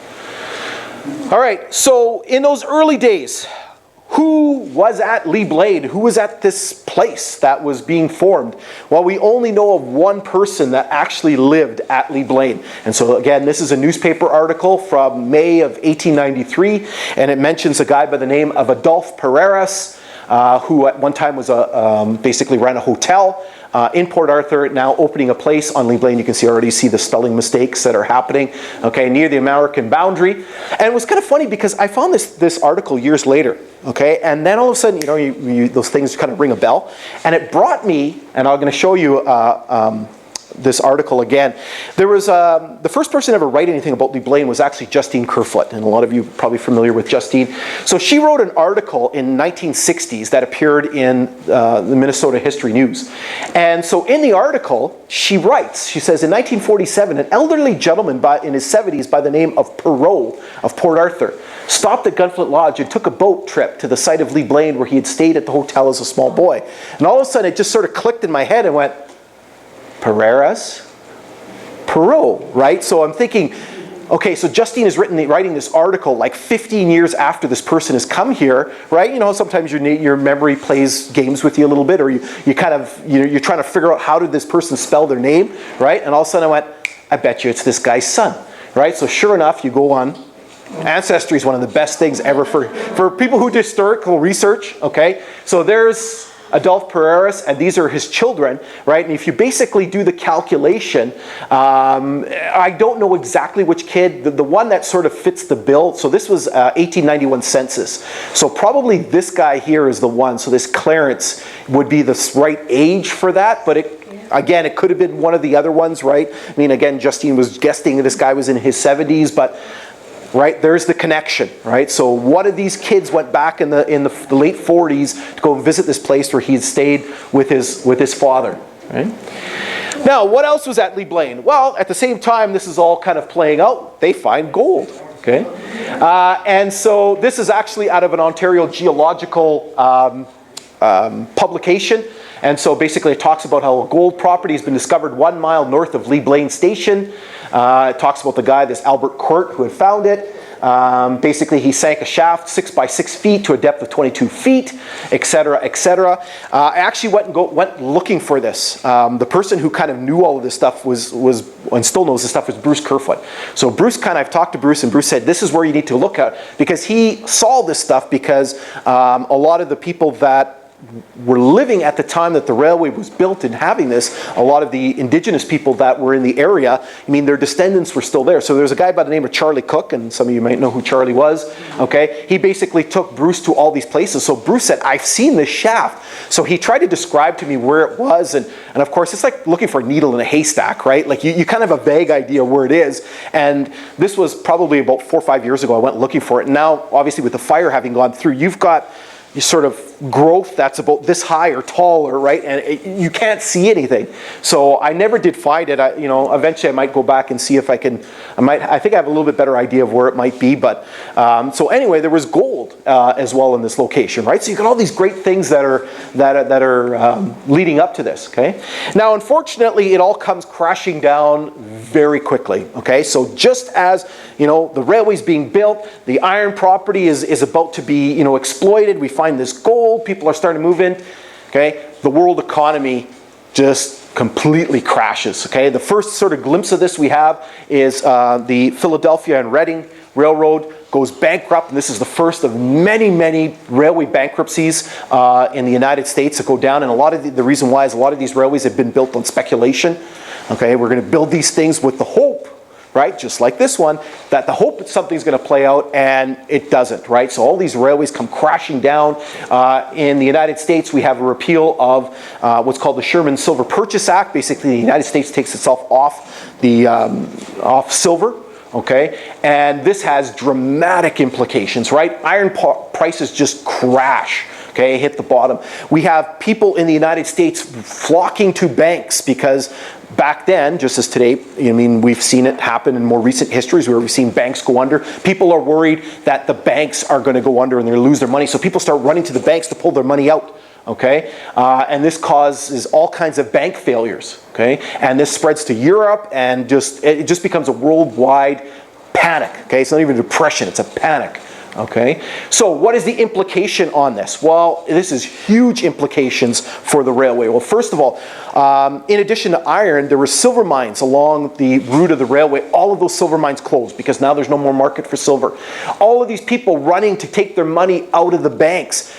All right, so in those early days, who was at Leeblain? Who was at this place that was being formed? Well, we only know of one person that actually lived at Leeblain. And so again, this is a newspaper article from May of 1893, and it mentions a guy by the name of Dolph Paris. who at one time was basically ran a hotel in Port Arthur, now opening a place on Leeblain. You can already see the spelling mistakes that are happening, okay, near the American boundary. And it was kind of funny because I found this article years later, okay, and then all of a sudden, those things kind of ring a bell, and it brought me, and I'm going to show you this article again. There was the first person to ever write anything about Leeblain was actually Justine Kerfoot, and a lot of you are probably familiar with Justine. So she wrote an article in 1960s that appeared in the Minnesota History News. And so in the article, she writes, she says, in 1947, an elderly gentleman in his 70s by the name of Perot of Port Arthur stopped at Gunflint Lodge and took a boat trip to the site of Leeblain where he had stayed at the hotel as a small boy. And all of a sudden it just sort of clicked in my head and went, Perot, right? So I'm thinking, okay, so Justine is writing this article like 15 years after this person has come here, right? You know, sometimes your memory plays games with you a little bit, or you kind of, you're trying to figure out how did this person spell their name, right? And all of a sudden I went, I bet you it's this guy's son, right? So sure enough, you go on. Ancestry is one of the best things ever for people who do historical research, okay? So there's Dolph Paris, and these are his children, right? And if you basically do the calculation, I don't know exactly which kid, the one that sort of fits the bill, so this was 1891 census. So probably this guy here is the one, so this Clarence would be the right age for that, but again, it could have been one of the other ones, right? I mean, again, Justine was guessing this guy was in his 70s, but right, there's the connection, right? So one of these kids went back in the late 40s to go visit this place where he had stayed with his father, right? Now, what else was at Leeblain? Well, at the same time this is all kind of playing out, they find gold, okay? And so this is actually out of an Ontario geological publication. And so basically it talks about how a gold property has been discovered 1 mile north of Leeblain Station. It talks about the guy, this Albert Court, who had found it. Basically he sank a shaft 6 by 6 feet to a depth of 22 feet, etc., etc. I actually went looking for this. The person who kind of knew all of this stuff was and still knows this stuff was Bruce Kerfoot. So I've talked to Bruce, and Bruce said this is where you need to look at, because he saw this stuff because a lot of the people that were living at the time that the railway was built and having this, a lot of the indigenous people that were in the area, I mean, their descendants were still there. So there's a guy by the name of Charlie Cook, and some of you might know who Charlie was, okay? He basically took Bruce to all these places. So Bruce said, I've seen this shaft. So he tried to describe to me where it was, and of course, it's like looking for a needle in a haystack, right? Like you kind of have a vague idea where it is, and this was probably about 4 or 5 years ago I went looking for it. And now, obviously, with the fire having gone through, you've got sort of growth that's about this high or taller, right? And you can't see anything. So I never did find it. Eventually I might go back and see if I can. I think I have a little bit better idea of where it might be. But so anyway, there was gold as well in this location, right? So you got all these great things that are leading up to this. Okay. Now, unfortunately, it all comes crashing down very quickly. Okay. So just as the railway's being built, the iron property is about to be exploited. We find this gold. People are starting to move in. Okay, the world economy just completely crashes. Okay, the first sort of glimpse of this we have is the Philadelphia and Reading Railroad goes bankrupt, and this is the first of many, many railway bankruptcies in the United States that go down. And a lot of the reason why is a lot of these railways have been built on speculation. Okay, we're going to build these things with the hope, right, just like this one, that the hope that something's going to play out, and it doesn't, right? So all these railways come crashing down. In the United States, we have a repeal of what's called the Sherman Silver Purchase Act. Basically, the United States takes itself off silver. Okay, and this has dramatic implications, right? Iron prices just crash. Okay, hit the bottom. We have people in the United States flocking to banks because back then, just as today, we've seen it happen in more recent histories where we've seen banks go under. People are worried that the banks are going to go under and they're going to lose their money. So people start running to the banks to pull their money out. Okay, and this causes all kinds of bank failures. Okay, and this spreads to Europe, and it just becomes a worldwide panic. Okay, it's not even a depression; it's a panic. Okay, so what is the implication on this? Well, this is huge implications for the railway. Well, first of all, in addition to iron, there were silver mines along the route of the railway. All of those silver mines closed because now there's no more market for silver. All of these people running to take their money out of the banks.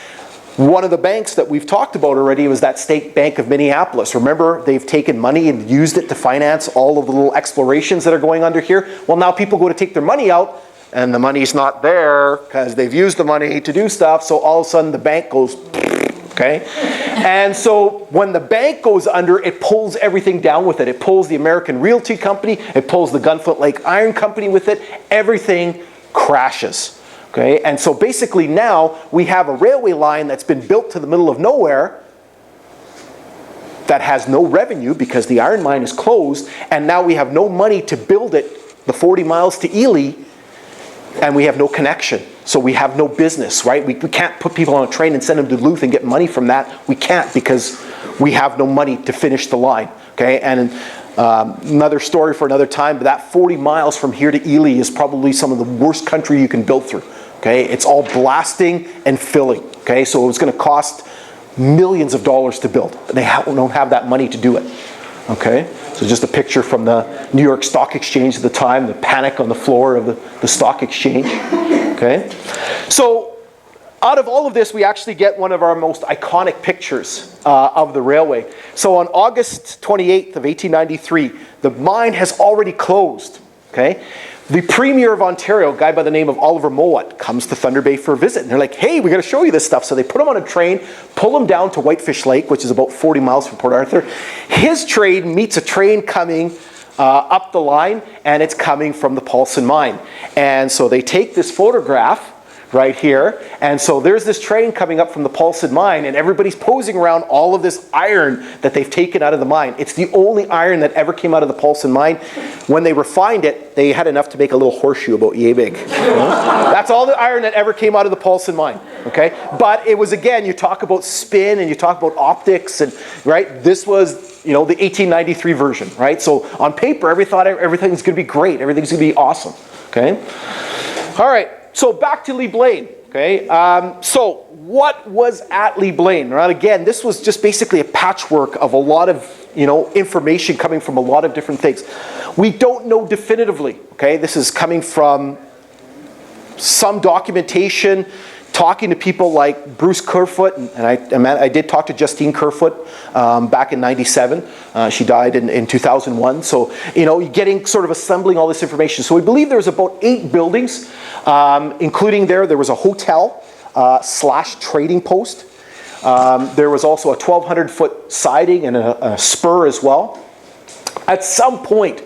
One of the banks that we've talked about already was that State Bank of Minneapolis. Remember, they've taken money and used it to finance all of the little explorations that are going under here. Well, now people go to take their money out, and the money's not there because they've used the money to do stuff, so all of a sudden the bank goes, okay? And so when the bank goes under, it pulls everything down with it. It pulls the American Realty Company, it pulls the Gunflint Lake Iron Company with it. Everything crashes. Okay, and so basically now we have a railway line that's been built to the middle of nowhere that has no revenue because the iron mine is closed, and now we have no money to build it, the 40 miles to Ely, and we have no connection. So we have no business, right? We can't put people on a train and send them to Duluth and get money from that. We can't because we have no money to finish the line, okay? And another story for another time, but that 40 miles from here to Ely is probably some of the worst country you can build through. Okay, it's all blasting and filling. Okay, so it's going to cost millions of dollars to build. They don't have that money to do it. Okay, so just a picture from the New York Stock Exchange at the time, the panic on the floor of the stock exchange. Okay, so out of all of this, we actually get one of our most iconic pictures of the railway. So on August 28th of 1893, the mine has already closed. Okay. The Premier of Ontario, a guy by the name of Oliver Mowat, comes to Thunder Bay for a visit. And they're like, hey, we got to show you this stuff. So they put him on a train, pull him down to Whitefish Lake, which is about 40 miles from Port Arthur. His train meets a train coming up the line, and it's coming from the Paulson mine. And so they take this photograph right here, and so there's this train coming up from the Paulson mine, and everybody's posing around all of this iron that they've taken out of the mine. It's the only iron that ever came out of the Paulson mine. When they refined it, they had enough to make a little horseshoe about yay big. That's all the iron that ever came out of the Paulson mine. Okay, but it was, again, you talk about spin and you talk about optics, and right, this was, you know, the 1893 version, right? So on paper, everything's going to be great, everything's going to be awesome. Okay, all right. So back to Leeblain, okay? So what was at Leeblain? Right, again, this was just basically a patchwork of a lot of, you know, information coming from a lot of different things. We don't know definitively, okay? This is coming from some documentation, talking to people like Bruce Kerfoot, and I did talk to Justine Kerfoot back in '97. She died in 2001. So, you know, you're getting sort of assembling all this information. So we believe there's about 8 buildings, including there was a hotel / trading post. There was also a 1,200-foot siding and a spur as well. At some point,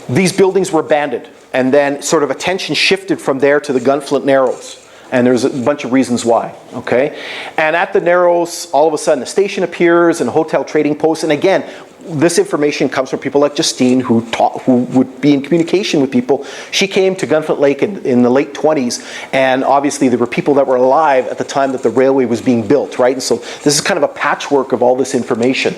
these buildings were abandoned, and then sort of attention shifted from there to the Gunflint Narrows. And there's a bunch of reasons why, okay? And at the Narrows, all of a sudden, a station appears and a hotel trading post. And again, this information comes from people like Justine, who would be in communication with people. She came to Gunflint Lake in the late 20s, and obviously there were people that were alive at the time that the railway was being built, right? And so this is kind of a patchwork of all this information.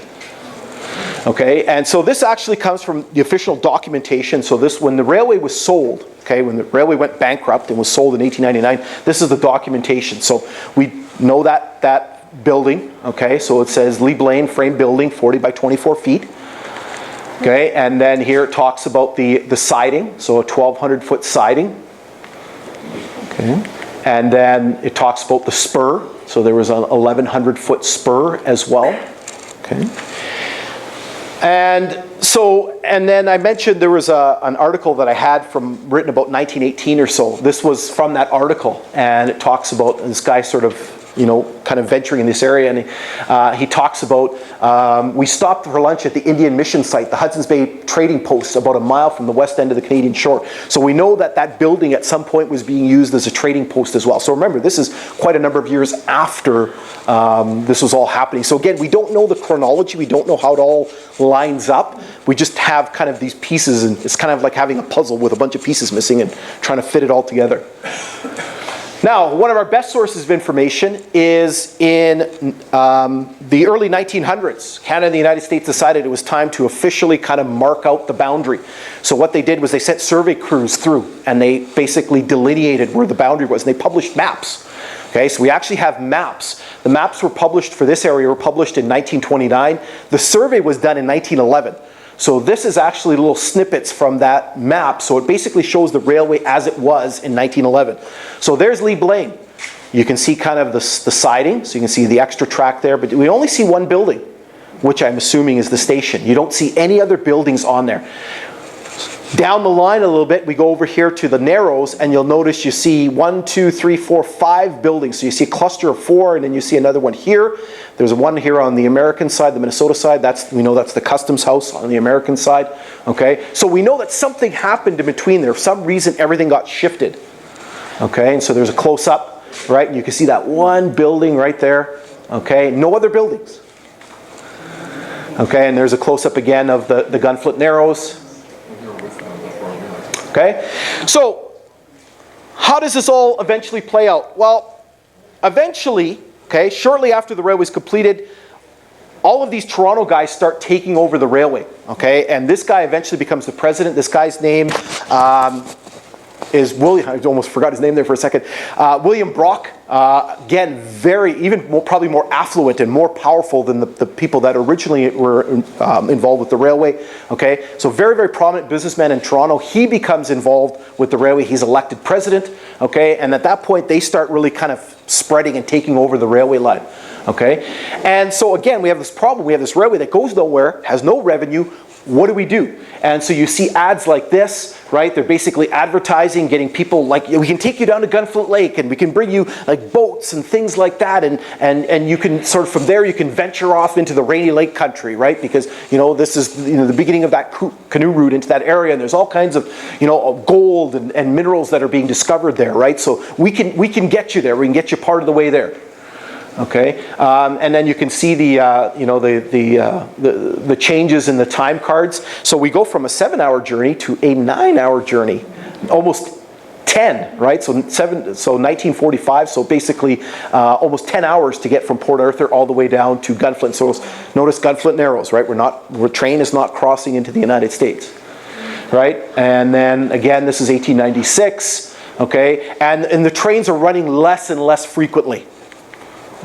Okay, and so this actually comes from the official documentation. So this, when the railway was sold, okay, when the railway went bankrupt and was sold in 1899, this is the documentation. So we know that building, okay, so it says Leeblain frame building, 40 by 24 feet. Okay, and then here it talks about the siding, so a 1,200-foot siding. Okay, and then it talks about the spur, so there was an 1,100-foot spur as well. Okay. And so, and then I mentioned there was an article that I had written about 1918 or so. This was from that article, and it talks about this guy sort of, you know, kind of venturing in this area, and he talks about, we stopped for lunch at the Indian Mission site, the Hudson's Bay trading post, about a mile from the west end of the Canadian shore. So we know that that building at some point was being used as a trading post as well. So remember, this is quite a number of years after this was all happening. So again, we don't know the chronology, we don't know how it all lines up. We just have kind of these pieces, and it's kind of like having a puzzle with a bunch of pieces missing and trying to fit it all together. Now, one of our best sources of information is in the early 1900s. Canada and the United States decided it was time to officially kind of mark out the boundary. So what they did was they sent survey crews through, and they basically delineated where the boundary was, and they published maps. Okay, so we actually have maps. The maps were published for this area were published in 1929. The survey was done in 1911. So this is actually little snippets from that map. So it basically shows the railway as it was in 1911. So there's Leeblain. You can see kind of the siding, so you can see the extra track there, but we only see one building, which I'm assuming is the station. You don't see any other buildings on there. Down the line a little bit, we go over here to the Narrows, and you'll notice you see 1, 2, 3, 4, 5 buildings. So you see a cluster of 4, and then you see another one here. There's one here on the American side, the Minnesota side. We know that's the Customs House on the American side. Okay, so we know that something happened in between there. For some reason, everything got shifted. Okay, and so there's a close-up, right? And you can see that one building right there. Okay, no other buildings. Okay, and there's a close-up again of the Gunflint Narrows. Okay, so how does this all eventually play out? Well, eventually, okay, shortly after the railway's completed, all of these Toronto guys start taking over the railway, okay, and this guy eventually becomes the president. This guy's name is William, I almost forgot his name there for a second, William Brock. Again, probably more affluent and more powerful than the people that originally were involved with the railway. Okay, so very, very prominent businessman in Toronto. He becomes involved with the railway. He's elected president. Okay, and at that point they start really kind of spreading and taking over the railway line. Okay, and so again we have this problem. We have this railway that goes nowhere, has no revenue. What do we do? And so you see ads like this, right? They're basically advertising, getting people like, we can take you down to Gunflint Lake and we can bring you like boats and things like that. And you can sort of, from there, you can venture off into the Rainy Lake country, right? Because, this is, the beginning of that canoe route into that area. And there's all kinds of, gold and minerals that are being discovered there, right? So we can get you there. We can get you part of the way there. Okay, and then you can see the changes in the time cards. So we go from a 7-hour journey to a 9-hour journey, almost 10, right? So 1945. So basically, almost 10 hours to get from Port Arthur all the way down to Gunflint. So notice Gunflint Narrows, right? Train is not crossing into the United States, right? And then again, this is 1896. Okay, and the trains are running less and less frequently.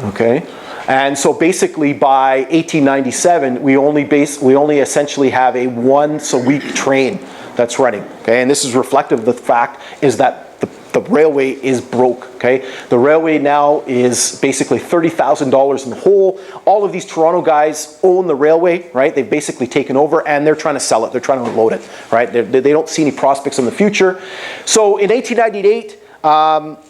Okay, and so basically by 1897, we only essentially have a once-a-week train that's running. Okay, and this is reflective of the fact is that the railway is broke. Okay, the railway now is basically $30,000 in the hole. All of these Toronto guys own the railway, right? They've basically taken over, and they're trying to sell it. They're trying to unload it, right? They don't see any prospects in the future. So in 1898.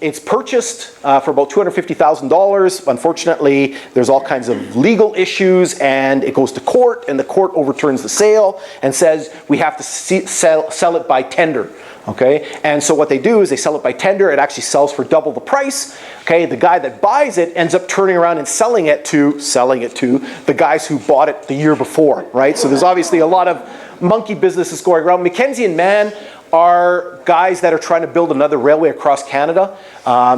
It's purchased for about $250,000. Unfortunately, there's all kinds of legal issues, and it goes to court, and the court overturns the sale and says we have to sell it by tender. Okay, and so what they do is they sell it by tender. It actually sells for double the price. Okay, the guy that buys it ends up turning around and selling it to the guys who bought it the year before. Right, so there's obviously a lot of monkey businesses going around. Mackenzie and Mann are guys that are trying to build another railway across Canada.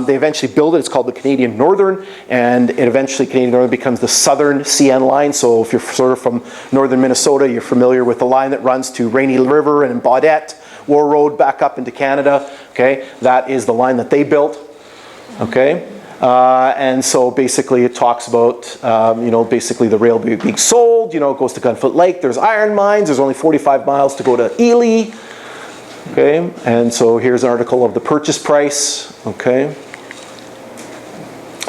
They eventually build it. It's called the Canadian Northern, and Canadian Northern becomes the Southern CN line. So if you're sort of from northern Minnesota, you're familiar with the line that runs to Rainy River and Baudette, War Road back up into Canada. Okay, that is the line that they built. Okay. And so basically it talks about, basically the rail being sold. It goes to Gunflint Lake. There's iron mines. There's only 45 miles to go to Ely. Okay, and so here's an article of the purchase price. Okay,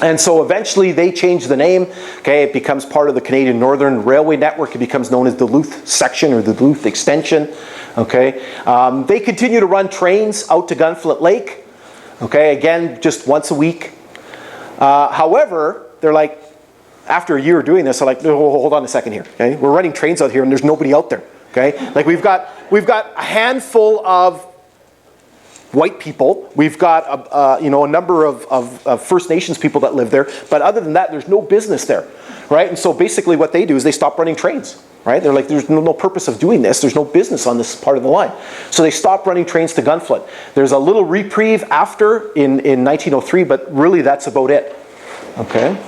and so eventually they change the name. Okay, it becomes part of the Canadian Northern Railway Network. It becomes known as Duluth Section or the Duluth Extension. Okay, they continue to run trains out to Gunflint Lake. Okay, again, just once a week. However, they're like, after a year of doing this, they're like, no, hold on a second here. Okay, we're running trains out here and there's nobody out there. Okay, like we've got a handful of white people. We've got a number of First Nations people that live there. But other than that, there's no business there, right? And so basically, what they do is they stop running trains, right? They're like, there's no purpose of doing this. There's no business on this part of the line. So they stop running trains to Gunflint. There's a little reprieve after in 1903, but really that's about it. Okay.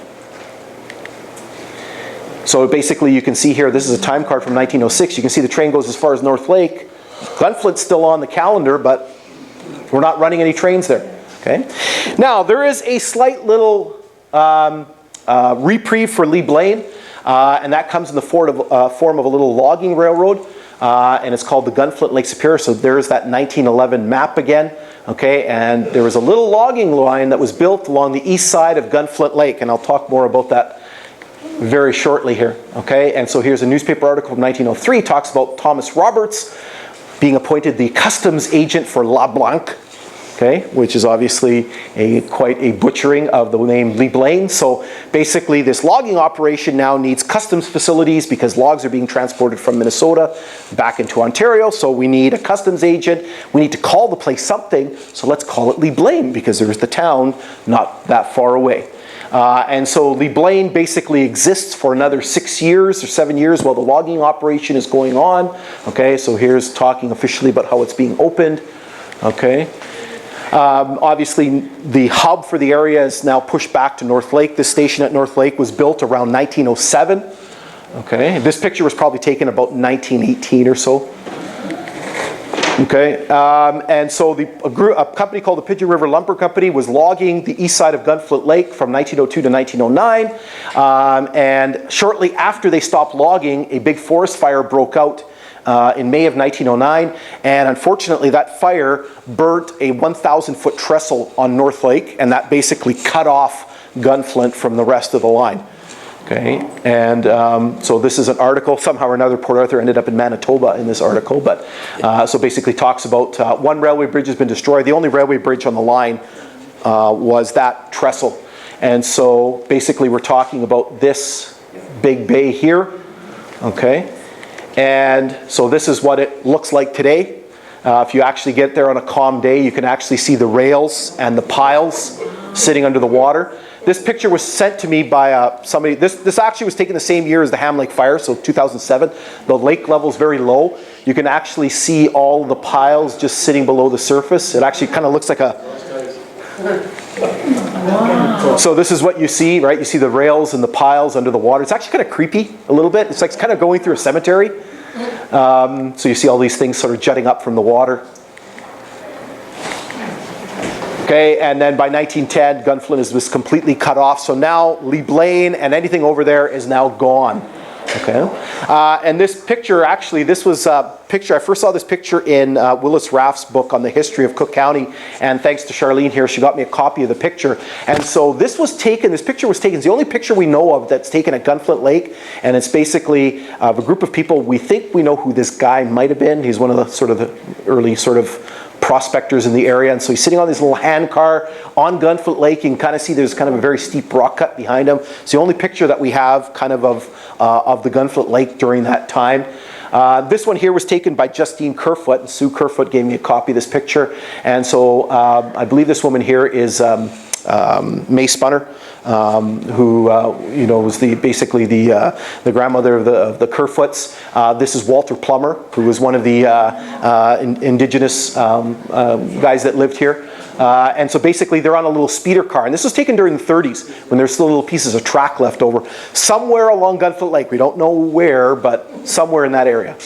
So basically you can see here, this is a time card from 1906. You can see the train goes as far as North Lake. Gunflint's still on the calendar, but we're not running any trains there. Okay. Now, there is a slight little reprieve for Leeblain, and that comes in the form of a little logging railroad, and it's called the Gunflint Lake Superior. So there's that 1911 map again. Okay, and there was a little logging line that was built along the east side of Gunflint Lake, and I'll talk more about that very shortly here. Okay, and so here's a newspaper article from 1903, talks about Thomas Roberts being appointed the customs agent for Leeblain, okay, which is obviously quite a butchering of the name Leeblain. So basically this logging operation now needs customs facilities because logs are being transported from Minnesota back into Ontario. So we need a customs agent. We need to call the place something. So let's call it Leeblain because there's the town not that far away. And so Leeblain basically exists for another 6 years or 7 years while the logging operation is going on. Okay, so here's talking officially about how it's being opened. Okay. Obviously, the hub for the area is now pushed back to North Lake. This station at North Lake was built around 1907. Okay, this picture was probably taken about 1918 or so. Okay, and so a company called the Pigeon River Lumber Company was logging the east side of Gunflint Lake from 1902 to 1909. And shortly after they stopped logging, a big forest fire broke out in May of 1909, and unfortunately that fire burnt a 1,000-foot trestle on North Lake, and that basically cut off Gunflint from the rest of the line. Okay, and so this is an article, somehow or another Port Arthur ended up in Manitoba in this article, but so basically talks about one railway bridge has been destroyed. The only railway bridge on the line was that trestle. And so basically we're talking about this big bay here, okay? And so this is what it looks like today. If you actually get there on a calm day, you can actually see the rails and the piles sitting under the water. This picture was sent to me by somebody. This actually was taken the same year as the Ham Lake fire, so 2007. The lake level is very low. You can actually see all the piles just sitting below the surface. It actually kind of looks like a... Wow. So this is what you see, right? You see the rails and the piles under the water. It's actually kind of creepy a little bit. It's like kind of going through a cemetery. So you see all these things sort of jutting up from the water. Okay, and then by 1910, Gunflint was completely cut off. So now Leeblain and anything over there is now gone. Okay, and this picture, actually, this was a picture, I first saw this picture in Willis Raff's book on the history of Cook County, and thanks to Charlene here, she got me a copy of the picture. And so this picture was taken, it's the only picture we know of that's taken at Gunflint Lake, and it's basically a group of people, we think we know who this guy might have been. He's one of the sort of the early sort of prospectors in the area, and so he's sitting on this little hand car on Gunflint Lake. You can kind of see there's kind of a very steep rock cut behind him. It's the only picture that we have kind of the Gunflint Lake during that time. This one here was taken by Justine Kerfoot, and Sue Kerfoot gave me a copy of this picture. And so I believe this woman here is May Spunner, who was basically the grandmother of the Kerfoots. This is Walter Plummer, who was one of the indigenous guys that lived here. And so basically they're on a little speeder car. And this was taken during the 30s when there's still little pieces of track left over. Somewhere along Gunflint Lake, we don't know where, but somewhere in that area.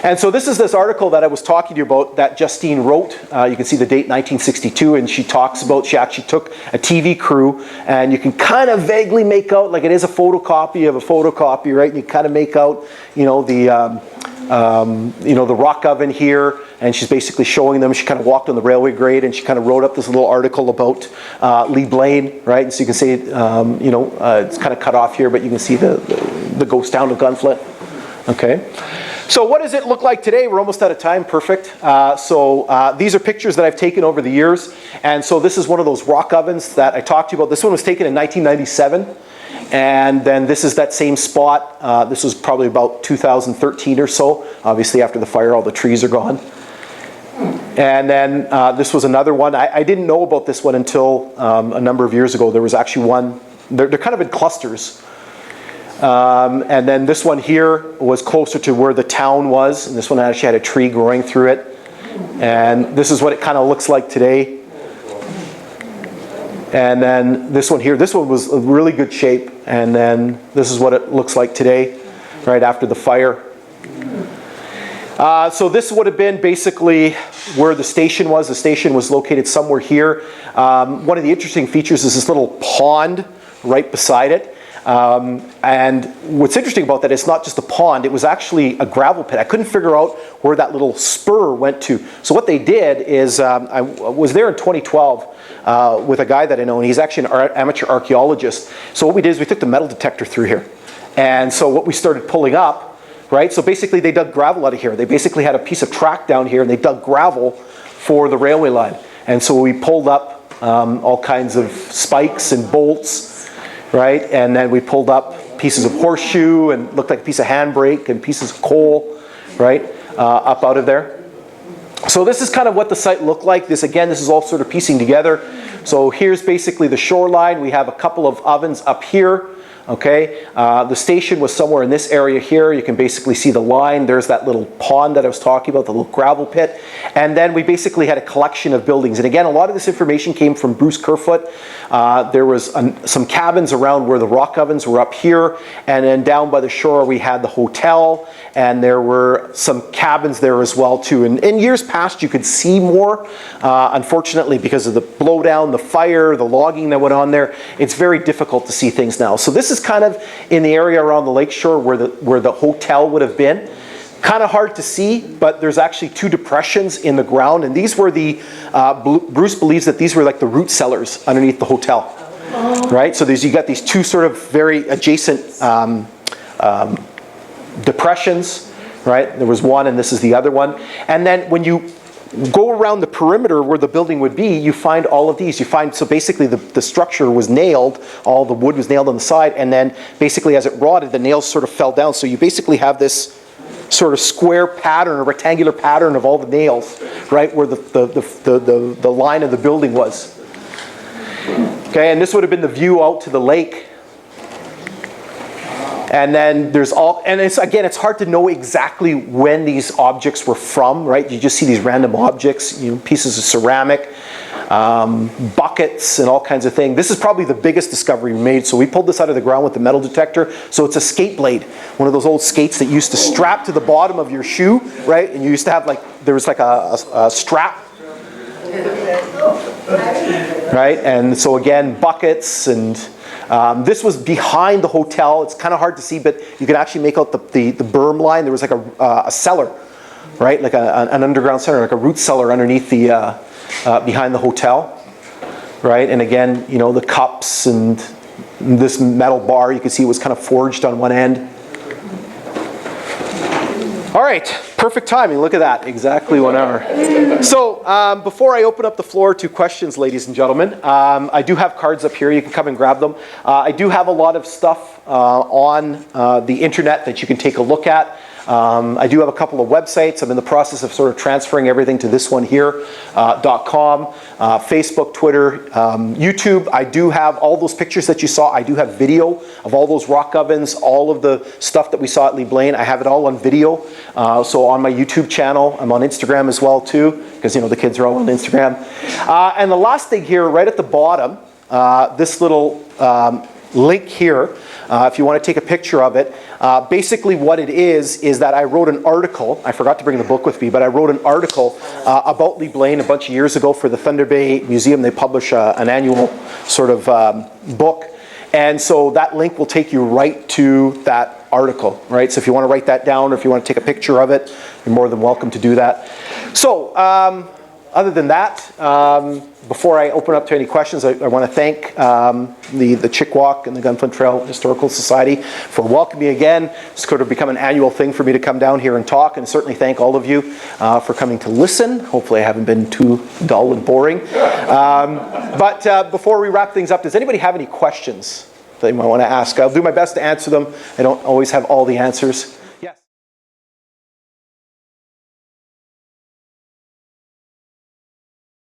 And so this is this article that I was talking to you about that Justine wrote. You can see the date 1962, and she talks about, she actually took a TV crew, and you can kind of vaguely make out, like it is a photocopy of a photocopy, right? And you kind of make out, the rock oven here, and she's basically showing them. She kind of walked on the railway grade, and she kind of wrote up this little article about Leeblain, right? And so you can see, it's kind of cut off here, but you can see the ghost town of Gunflint. Okay. So what does it look like today? We're almost out of time. Perfect. These are pictures that I've taken over the years. And so this is one of those rock ovens that I talked to you about. This one was taken in 1997. And then this is that same spot. This was probably about 2013 or so. Obviously after the fire, all the trees are gone. And then this was another one. I didn't know about this one until a number of years ago. There was actually one. They're kind of in clusters. And then this one here was closer to where the town was, and this one actually had a tree growing through it. And this is what it kind of looks like today. And then this one here, this one was in really good shape, and then this is what it looks like today, right after the fire. So this would have been basically where the station was. The station was located somewhere here. One of the interesting features is this little pond right beside it. And what's interesting about that, it's not just a pond, it was actually a gravel pit. I couldn't figure out where that little spur went to. So what they did is, I was there in 2012 with a guy that I know, and he's actually an amateur archaeologist. So what we did is we took the metal detector through here. And so what we started pulling up, right, so basically they dug gravel out of here. They basically had a piece of track down here and they dug gravel for the railway line. And so we pulled up all kinds of spikes and bolts, right? And then we pulled up pieces of horseshoe and looked like a piece of handbrake and pieces of coal, right, up out of there. So this is kind of what the site looked like. This is all sort of piecing together. So here's basically the shoreline. We have a couple of ovens up here. Okay, the station was somewhere in this area here. You can basically see the line. There's that little pond that I was talking about, the little gravel pit. And then we basically had a collection of buildings. And again, a lot of this information came from Bruce Kerfoot. There was some cabins around where the rock ovens were up here. And then down by the shore, we had the hotel. And there were some cabins there as well, too. And in years past, you could see more. Unfortunately, because of the blowdown, the fire, the logging that went on there, it's very difficult to see things now. So this is kind of in the area around the lakeshore where the hotel would have been. Kind of hard to see, but there's actually two depressions in the ground, and these were the, Bruce believes that these were like the root cellars underneath the hotel, right? So you got these two sort of very adjacent depressions, right? There was one and this is the other one. And then when you go around the perimeter where the building would be, you find all of these. You find, so basically the structure was nailed, all the wood was nailed on the side, and then basically as it rotted, the nails sort of fell down. So you basically have this sort of square pattern, a rectangular pattern of all the nails, right, where the line of the building was. Okay, and this would have been the view out to the lake. And then there's all, and it's hard to know exactly when these objects were from, right? You just see these random objects, pieces of ceramic, buckets and all kinds of things. This is probably the biggest discovery we made. So we pulled this out of the ground with the metal detector. So it's a skate blade, one of those old skates that you used to strap to the bottom of your shoe, right? And you used to have there was like a strap. Right, and so again, buckets, and this was behind the hotel. It's kind of hard to see, but you can actually make out the berm line. There was like a cellar, right, like an underground cellar, like a root cellar underneath the behind the hotel, right? And again, the cups and this metal bar, you can see it was kind of forged on one end. All right, perfect timing. Look at that, exactly 1 hour. So before I open up the floor to questions, ladies and gentlemen, I do have cards up here. You can come and grab them. I do have a lot of stuff on the internet that you can take a look at. I do have a couple of websites. I'm in the process of sort of transferring everything to this one here, .com, Facebook, Twitter, YouTube. I do have all those pictures that you saw. I do have video of all those rock ovens, all of the stuff that we saw at Leeblain. I have it all on video. So on my YouTube channel, I'm on Instagram as well too, because the kids are all on Instagram. And the last thing here, right at the bottom, this little link here, if you want to take a picture of it. Basically what it is that I wrote an article. I forgot to bring the book with me, but I wrote an article about Leeblain a bunch of years ago for the Thunder Bay Museum. They publish an annual sort of book. And so that link will take you right to that article, right? So if you want to write that down or if you want to take a picture of it, you're more than welcome to do that. So other than that, before I open up to any questions, I want to thank the Chik-Wauk and the Gunflint Trail Historical Society for welcoming me again. It's sort of become an annual thing for me to come down here and talk, and certainly thank all of you for coming to listen. Hopefully I haven't been too dull and boring. But before we wrap things up, does anybody have any questions that you might want to ask? I'll do my best to answer them. I don't always have all the answers.